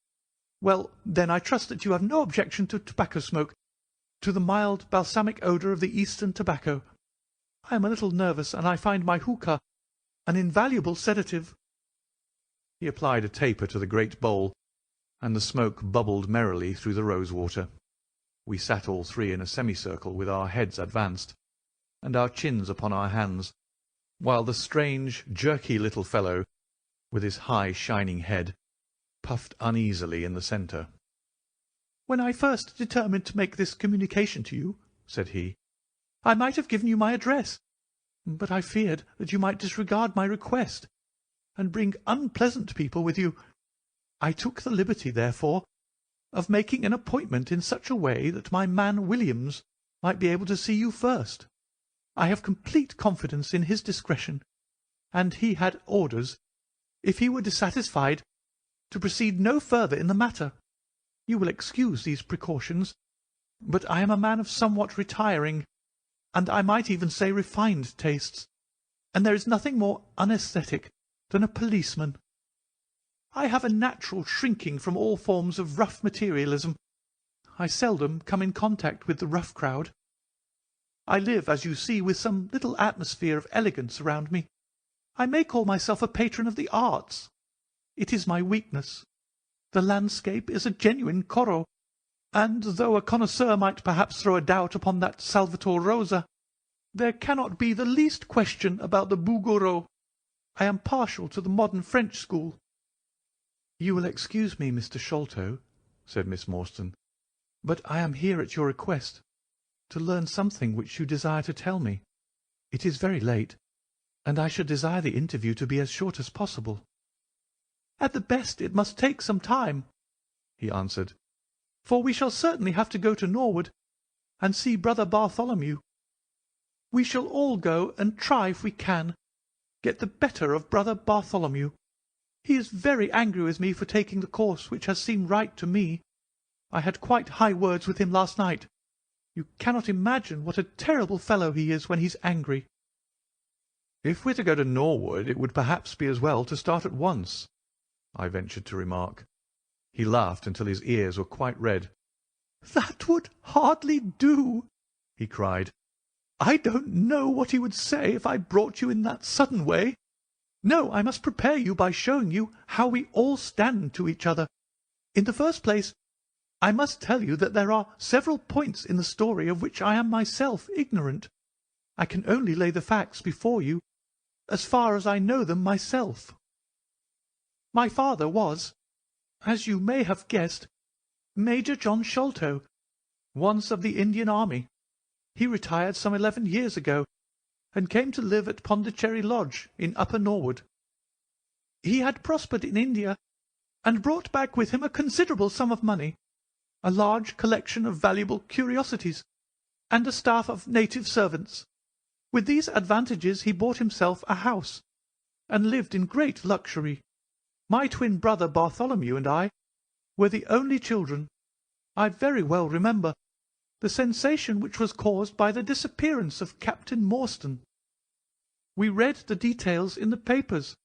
Speaker 2: Well, then I trust that you have no objection to tobacco smoke, to the mild balsamic odour of the Eastern tobacco. I am a little nervous, and I find my hookah an invaluable sedative."
Speaker 1: He applied a taper to the great bowl, and the smoke bubbled merrily through the rose-water. We sat all three in a semicircle with our heads advanced, and our chins upon our hands, while the strange, jerky little fellow, with his high shining head, puffed uneasily in the centre.
Speaker 2: "When I first determined to make this communication to you," said he, "I might have given you my address, but I feared that you might disregard my request, and bring unpleasant people with you. I took the liberty, therefore, of making an appointment in such a way that my man Williams might be able to see you first. I have complete confidence in his discretion, and he had orders, if he were dissatisfied, to proceed no further in the matter. You will excuse these precautions, but I am a man of somewhat retiring, and I might even say refined tastes, and there is nothing more unaesthetic than a policeman. I have a natural shrinking from all forms of rough materialism. I seldom come in contact with the rough crowd. I live, as you see, with some little atmosphere of elegance around me. I may call myself a patron of the arts. It is my weakness. The landscape is a genuine Corot, and though a connoisseur might perhaps throw a doubt upon that Salvator Rosa, there cannot be the least question about the Bouguereau. I am partial to the modern French school."
Speaker 1: "You will excuse me, Mr. Sholto," said Miss Morstan, "but I am here at your request, to learn something which you desire to tell me. It is very late, and I should desire the interview to be as short as possible."
Speaker 2: "At the best it must take some time," he answered, "for we shall certainly have to go to Norwood, and see Brother Bartholomew. We shall all go and try, if we can, get the better of Brother Bartholomew. He is very angry with me for taking the course which has seemed right to me. I had quite high words with him last night. You cannot imagine what a terrible fellow he is when he's angry."
Speaker 1: "If we're to go to Norwood, it would perhaps be as well to start at once," I ventured to remark. He laughed until his ears were quite red.
Speaker 2: "That would hardly do," he cried. "I don't know what he would say if I brought you in that sudden way. No, I must prepare you by showing you how we all stand to each other. In the first place, I must tell you that there are several points in the story of which I am myself ignorant. I can only lay the facts before you as far as I know them myself. My father was, as you may have guessed, Major John Sholto, once of the Indian Army. He retired some 11 years ago, and came to live at Pondicherry Lodge in Upper Norwood. He had prospered in India, and brought back with him a considerable sum of money, a large collection of valuable curiosities, and a staff of native servants. With these advantages he bought himself a house, and lived in great luxury. My twin brother Bartholomew and I were the only children. I very well remember the sensation which was caused by the disappearance of Captain Morstan. We read the details in the papers,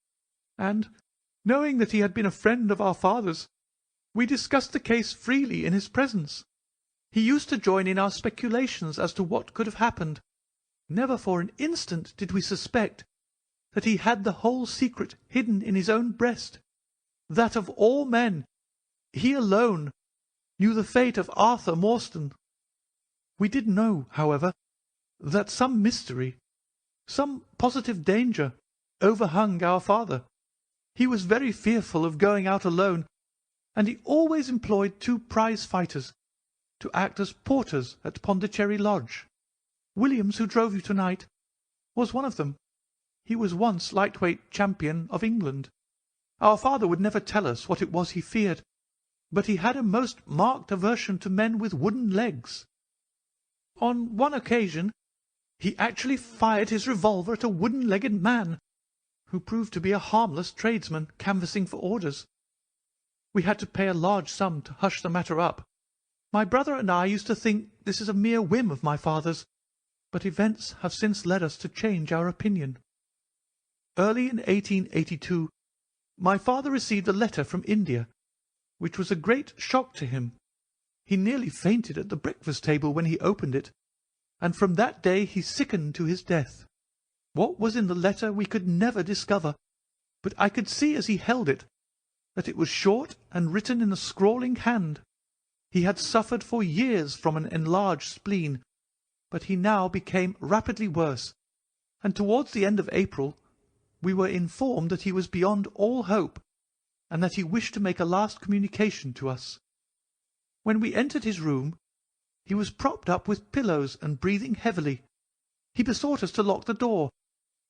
Speaker 2: and, knowing that he had been a friend of our father's, We discussed the case freely in his presence. He used to join in our speculations as to what could have happened. Never for an instant did we suspect that he had the whole secret hidden in his own breast, that of all men, he alone knew the fate of Arthur Morstan. We did know, however, that some mystery, some positive danger, overhung our father. He was very fearful of going out alone, and he always employed 2 prize-fighters to act as porters at Pondicherry Lodge. Williams, who drove you tonight, was one of them. He was once lightweight champion of England. Our father would never tell us what it was he feared, but he had a most marked aversion to men with wooden legs. On one occasion he actually fired his revolver at a wooden-legged man, who proved to be a harmless tradesman canvassing for orders. We had to pay a large sum to hush the matter up. My brother and I used to think this is a mere whim of my father's, but events have since led us to change our opinion. Early in 1882, my father received a letter from India, which was a great shock to him. He nearly fainted at the breakfast table when he opened it, and from that day he sickened to his death. What was in the letter we could never discover, but I could see as he held it that it was short and written in a scrawling hand. He had suffered for years from an enlarged spleen, but he now became rapidly worse, and towards the end of April we were informed that he was beyond all hope, and that he wished to make a last communication to us. When we entered his room, he was propped up with pillows and breathing heavily. He besought us to lock the door,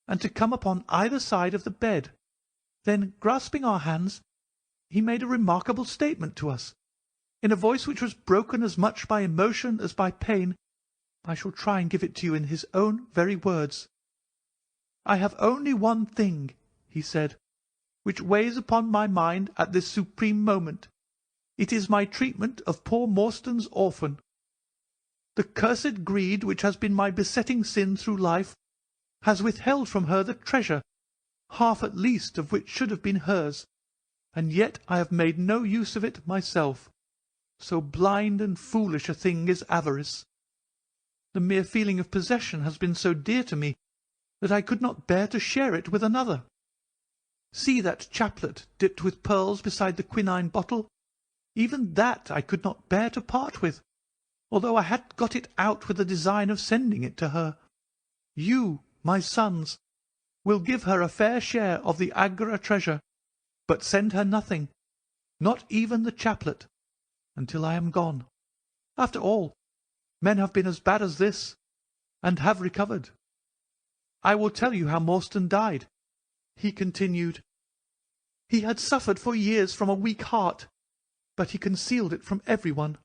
Speaker 2: and to come upon either side of the bed. Then, grasping our hands, he made a remarkable statement to us. In a voice which was broken as much by emotion as by pain, I shall try and give it to you in his own very words. "I have only one thing," he said, "which weighs upon my mind at this supreme moment. It is my treatment of poor Morstan's orphan. The cursed greed which has been my besetting sin through life has withheld from her the treasure, half at least of which should have been hers, and yet I have made no use of it myself. So blind and foolish a thing is avarice. The mere feeling of possession has been so dear to me that I could not bear to share it with another. See that chaplet dipped with pearls beside the quinine bottle? Even that I could not bear to part with, although I had got it out with the design of sending it to her. You, my sons, will give her a fair share of the Agra treasure, but send her nothing, not even the chaplet, until I am gone. After all, men have been as bad as this, and have recovered. I will tell you how Morstan died," he continued. "He had suffered for years from a weak heart, but he concealed it from everyone.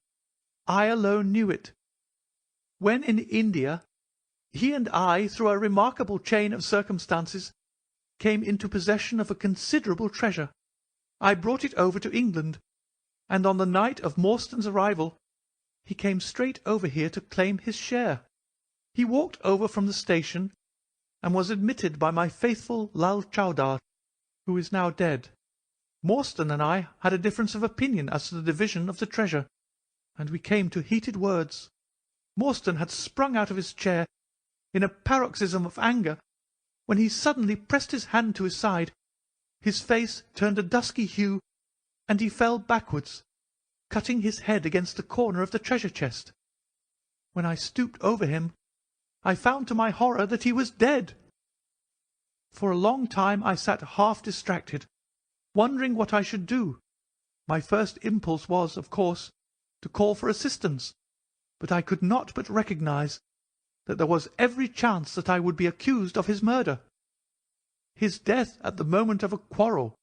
Speaker 2: I alone knew it. When in India, he and I, through a remarkable chain of circumstances, came into possession of a considerable treasure. I brought it over to England, and on the night of Morstan's arrival, he came straight over here to claim his share. He walked over from the station, and was admitted by my faithful Lal Chowdar, who is now dead. Morstan and I had a difference of opinion as to the division of the treasure, and we came to heated words. Morstan had sprung out of his chair in a paroxysm of anger, when he suddenly pressed his hand to his side. His face turned a dusky hue, and he fell backwards, cutting his head against the corner of the treasure chest. When I stooped over him, I found to my horror that he was dead. For a long time I sat half distracted, wondering what I should do. My first impulse was, of course, to call for assistance, but I could not but recognize that there was every chance that I would be accused of his murder. His death at the moment of a quarrel,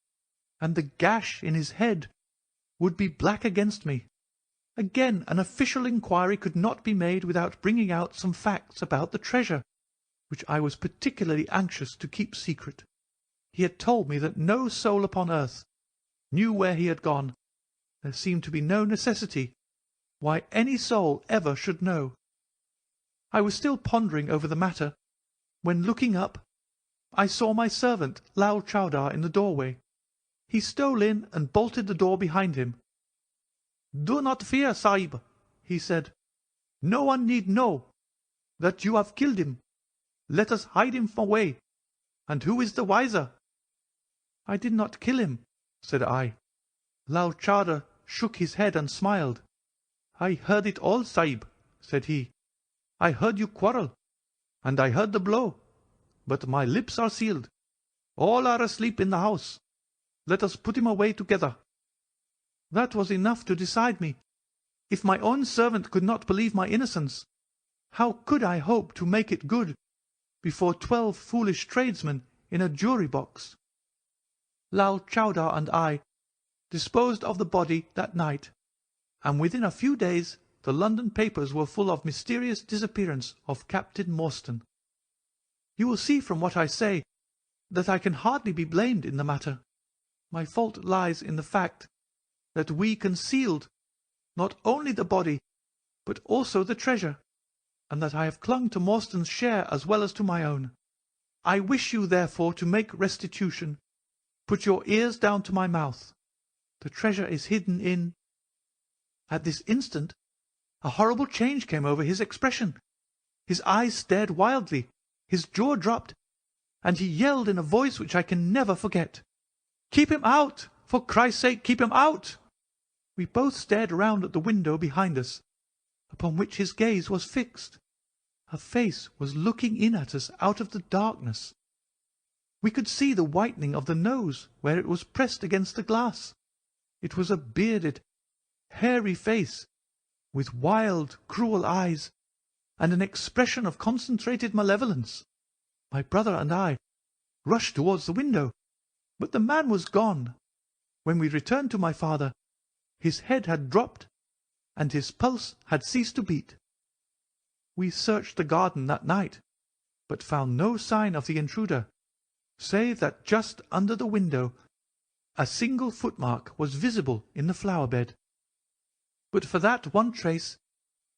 Speaker 2: and the gash in his head, would be black against me. Again, an official inquiry could not be made without bringing out some facts about the treasure, which I was particularly anxious to keep secret. He had told me that no soul upon earth knew where he had gone. There seemed to be no necessity why any soul ever should know. I was still pondering over the matter, when, looking up, I saw my servant Lal Chowdar in the doorway. He stole in and bolted the door behind him. "Do not fear, Sahib," he said. "No one need know that you have killed him. Let us hide him away, and who is the wiser?" "I did not kill him," said I. Lal Chowdhury shook his head and smiled. "I heard it all, Sahib," said he. "I heard you quarrel, and I heard the blow, but my lips are sealed. All are asleep in the house. Let us put him away together." That was enough to decide me. If my own servant could not believe my innocence, how could I hope to make it good before 12 foolish tradesmen in a jury box? Lal Chowdhury and I disposed of the body that night, and within a few days the London papers were full of mysterious disappearance of Captain Morstan. You will see from what I say that I can hardly be blamed in the matter. My fault lies in the fact that we concealed not only the body, but also the treasure, and that I have clung to Morstan's share as well as to my own. I wish you, therefore, to make restitution. Put your ears down to my mouth. The treasure is hidden in—" At this instant a horrible change came over his expression. His eyes stared wildly, his jaw dropped, and he yelled in a voice which I can never forget, "Keep him out! For Christ's sake, keep him out!" We both stared round at the window behind us, upon which his gaze was fixed. A face was looking in at us out of the darkness. We could see the whitening of the nose where it was pressed against the glass. It was a bearded, hairy face, with wild, cruel eyes, and an expression of concentrated malevolence. My brother and I rushed towards the window, but the man was gone. When we returned to my father, his head had dropped, and his pulse had ceased to beat. We searched the garden that night, but found no sign of the intruder, save that just under the window a single footmark was visible in the flower-bed. But for that one trace,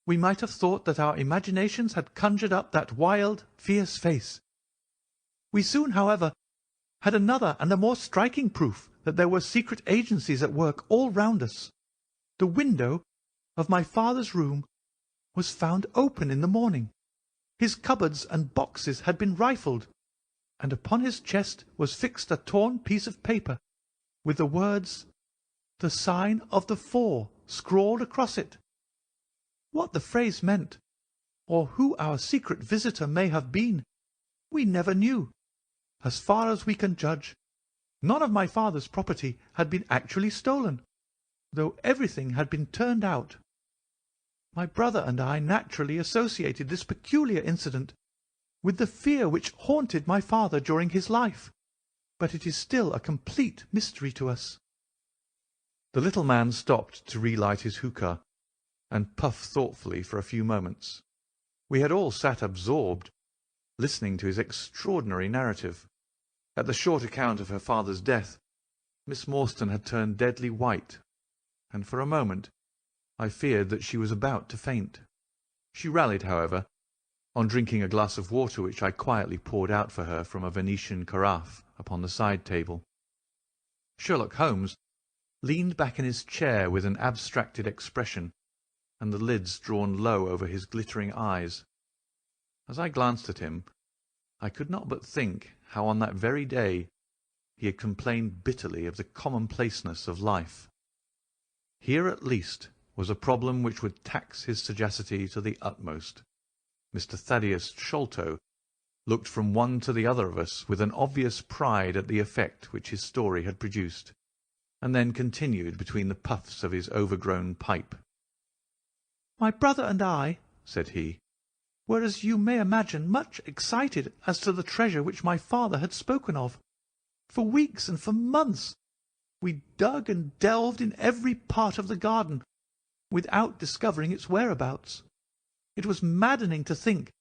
Speaker 2: we might have thought that our imaginations had conjured up that wild, fierce face. We soon, however, had another and a more striking proof that there were secret agencies at work all round us. The window of my father's room was found open in the morning. His cupboards and boxes had been rifled, and upon his chest was fixed a torn piece of paper with the words, "The sign of the 4" scrawled across it. What the phrase meant, or who our secret visitor may have been, we never knew. As far as we can judge, none of my father's property had been actually stolen, though everything had been turned out. My brother and I naturally associated this peculiar incident with the fear which haunted my father during his life, but it is still a complete mystery to us.
Speaker 1: The little man stopped to relight his hookah, and puff thoughtfully for a few moments. We had all sat absorbed, listening to his extraordinary narrative. At the short account of her father's death, Miss Morstan had turned deadly white, and for a moment I feared that she was about to faint. She rallied, however, on drinking a glass of water which I quietly poured out for her from a Venetian carafe upon the side table. Sherlock Holmes leaned back in his chair with an abstracted expression, and the lids drawn low over his glittering eyes. As I glanced at him, I could not but think how on that very day he had complained bitterly of the commonplaceness of life. Here at least was a problem which would tax his sagacity to the utmost. Mr. Thaddeus Sholto looked from one to the other of us with an obvious pride at the effect which his story had produced, and then continued between the puffs of his overgrown pipe.
Speaker 2: "My brother and I," said he, "were, as you may imagine, much excited as to the treasure which my father had spoken of. For weeks and for months we dug and delved in every part of the garden, without discovering its whereabouts. It was maddening to think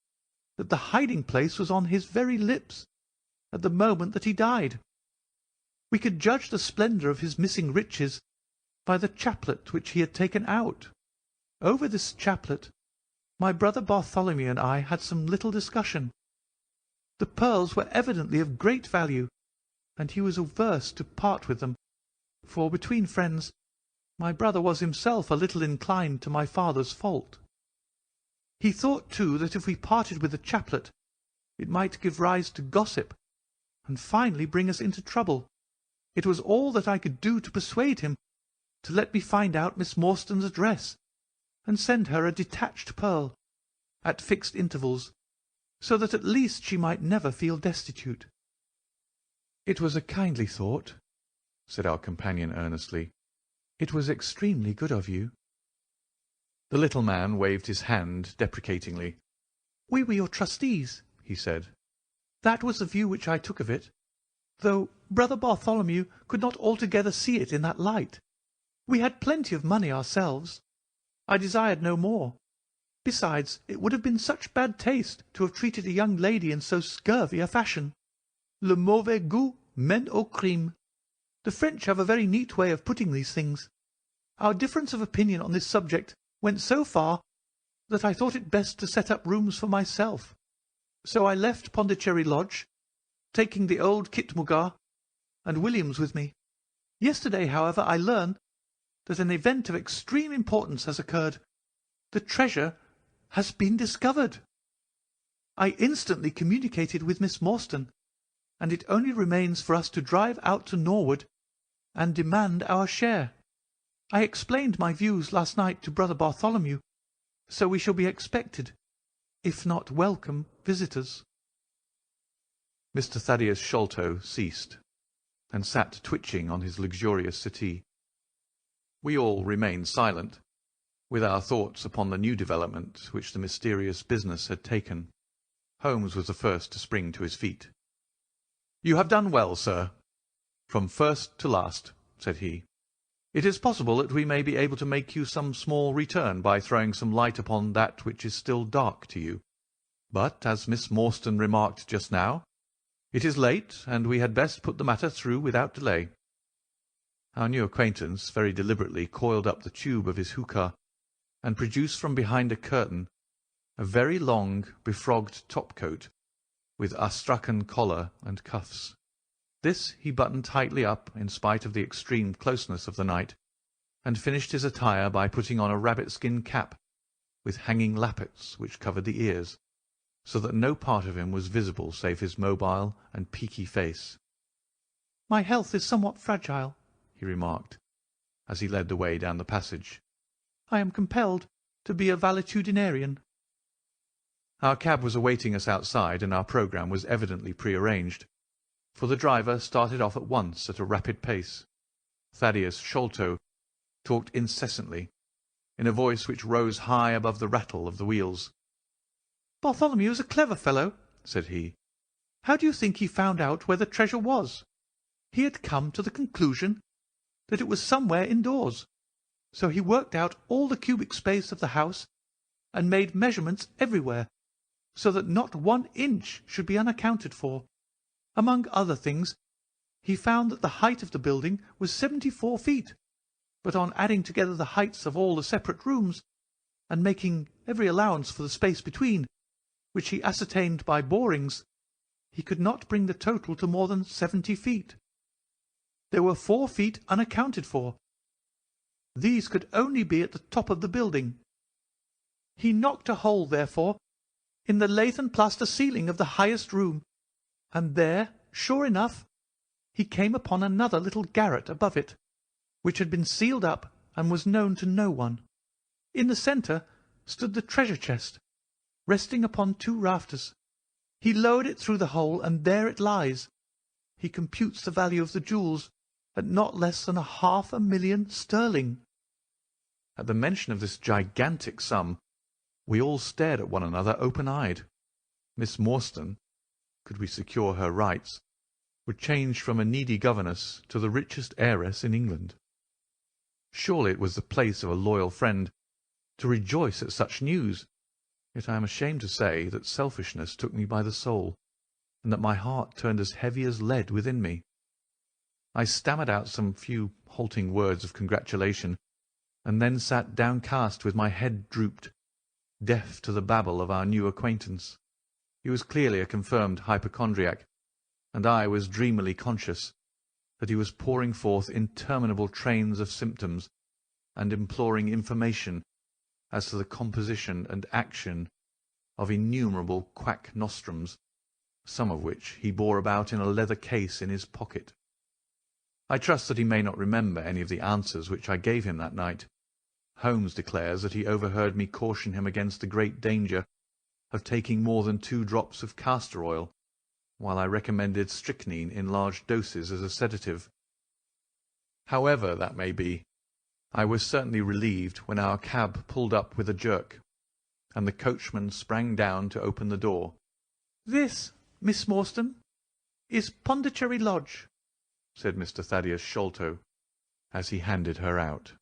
Speaker 2: that the hiding-place was on his very lips at the moment that he died. We could judge the splendour of his missing riches by the chaplet which he had taken out. Over this chaplet my brother Bartholomew and I had some little discussion. The pearls were evidently of great value, and he was averse to part with them, for between friends My brother was himself a little inclined to my father's fault. He thought, too, that if we parted with the chaplet, it might give rise to gossip, and finally bring us into trouble. It was all that I could do to persuade him to let me find out Miss Morstan's address, and send her a detached pearl, at fixed intervals, so that at least she might never feel destitute.
Speaker 1: "It was a kindly thought," said our companion earnestly. "It was extremely good of you." The little man waved his hand deprecatingly.
Speaker 2: "We were your trustees," he said. "That was the view which I took of it, though Brother Bartholomew could not altogether see it in that light. We had plenty of money ourselves. I desired no more. Besides, it would have been such bad taste to have treated a young lady in so scurvy a fashion. Le mauvais goût mène au crime. The French have a very neat way of putting these things. Our difference of opinion on this subject went so far that I thought it best to set up rooms for myself. So I left Pondicherry Lodge, taking the old Khitmutgar and Williams with me. Yesterday, however, I learn that an event of extreme importance has occurred. The treasure has been discovered. I instantly communicated with Miss Morstan, and it only remains for us to drive out to Norwood and demand our share. I explained my views last night to Brother Bartholomew, so we shall be expected, if not welcome, visitors."
Speaker 1: Mr. Thaddeus Sholto ceased, and sat twitching on his luxurious settee. We all remained silent, with our thoughts upon the new development which the mysterious business had taken. Holmes was the first to spring to his feet. "You have done well, sir, from first to last," said he. "It is possible that we may be able to make you some small return by throwing some light upon that which is still dark to you. But, as Miss Morstan remarked just now, it is late, and we had best put the matter through without delay." Our new acquaintance very deliberately coiled up the tube of his hookah, and produced from behind a curtain a very long befrogged topcoat, with astrakhan collar and cuffs. This he buttoned tightly up in spite of the extreme closeness of the night, and finished his attire by putting on a rabbit-skin cap with hanging lappets which covered the ears, so that no part of him was visible save his mobile and peaky face.
Speaker 2: "My health is somewhat fragile,"
Speaker 1: he remarked, as he led the way down the passage.
Speaker 2: "I am compelled to be a valetudinarian."
Speaker 1: Our cab was awaiting us outside, and our programme was evidently prearranged, for the driver started off at once at a rapid pace. Thaddeus Sholto talked incessantly, in a voice which rose high above the rattle of the wheels.
Speaker 2: "Bartholomew is a clever fellow," said he. "How do you think he found out where the treasure was? He had come to the conclusion that it was somewhere indoors. So he worked out all the cubic space of the house, and made measurements everywhere, so that not 1 inch should be unaccounted for. Among other things, he found that the height of the building was 74 feet, but on adding together the heights of all the separate rooms, and making every allowance for the space between, which he ascertained by borings, he could not bring the total to more than 70 feet. There were 4 feet unaccounted for. These could only be at the top of the building. He knocked a hole, therefore, in the lath and plaster ceiling of the highest room, and there, sure enough, he came upon another little garret above it, which had been sealed up and was known to no one. In the centre stood the treasure chest, resting upon 2 rafters. He lowered it through the hole, and there it lies. He computes the value of the jewels at not less than 500,000 sterling.
Speaker 1: At the mention of this gigantic sum, we all stared at one another open-eyed. Miss Morstan, could we secure her rights, would change from a needy governess to the richest heiress in England. Surely it was the place of a loyal friend to rejoice at such news, yet I am ashamed to say that selfishness took me by the soul, and that my heart turned as heavy as lead within me. I stammered out some few halting words of congratulation, and then sat downcast with my head drooped, deaf to the babble of our new acquaintance. He was clearly a confirmed hypochondriac, and I was dreamily conscious that he was pouring forth interminable trains of symptoms and imploring information as to the composition and action of innumerable quack nostrums, some of which he bore about in a leather case in his pocket. I trust that he may not remember any of the answers which I gave him that night. Holmes declares that he overheard me caution him against the great danger of taking more than 2 drops of castor oil, while I recommended strychnine in large doses as a sedative. However that may be, I was certainly relieved when our cab pulled up with a jerk, and the coachman sprang down to open the door.
Speaker 2: "This, Miss Morstan, is Pondicherry Lodge,"
Speaker 1: said Mr. Thaddeus Sholto, as he handed her out.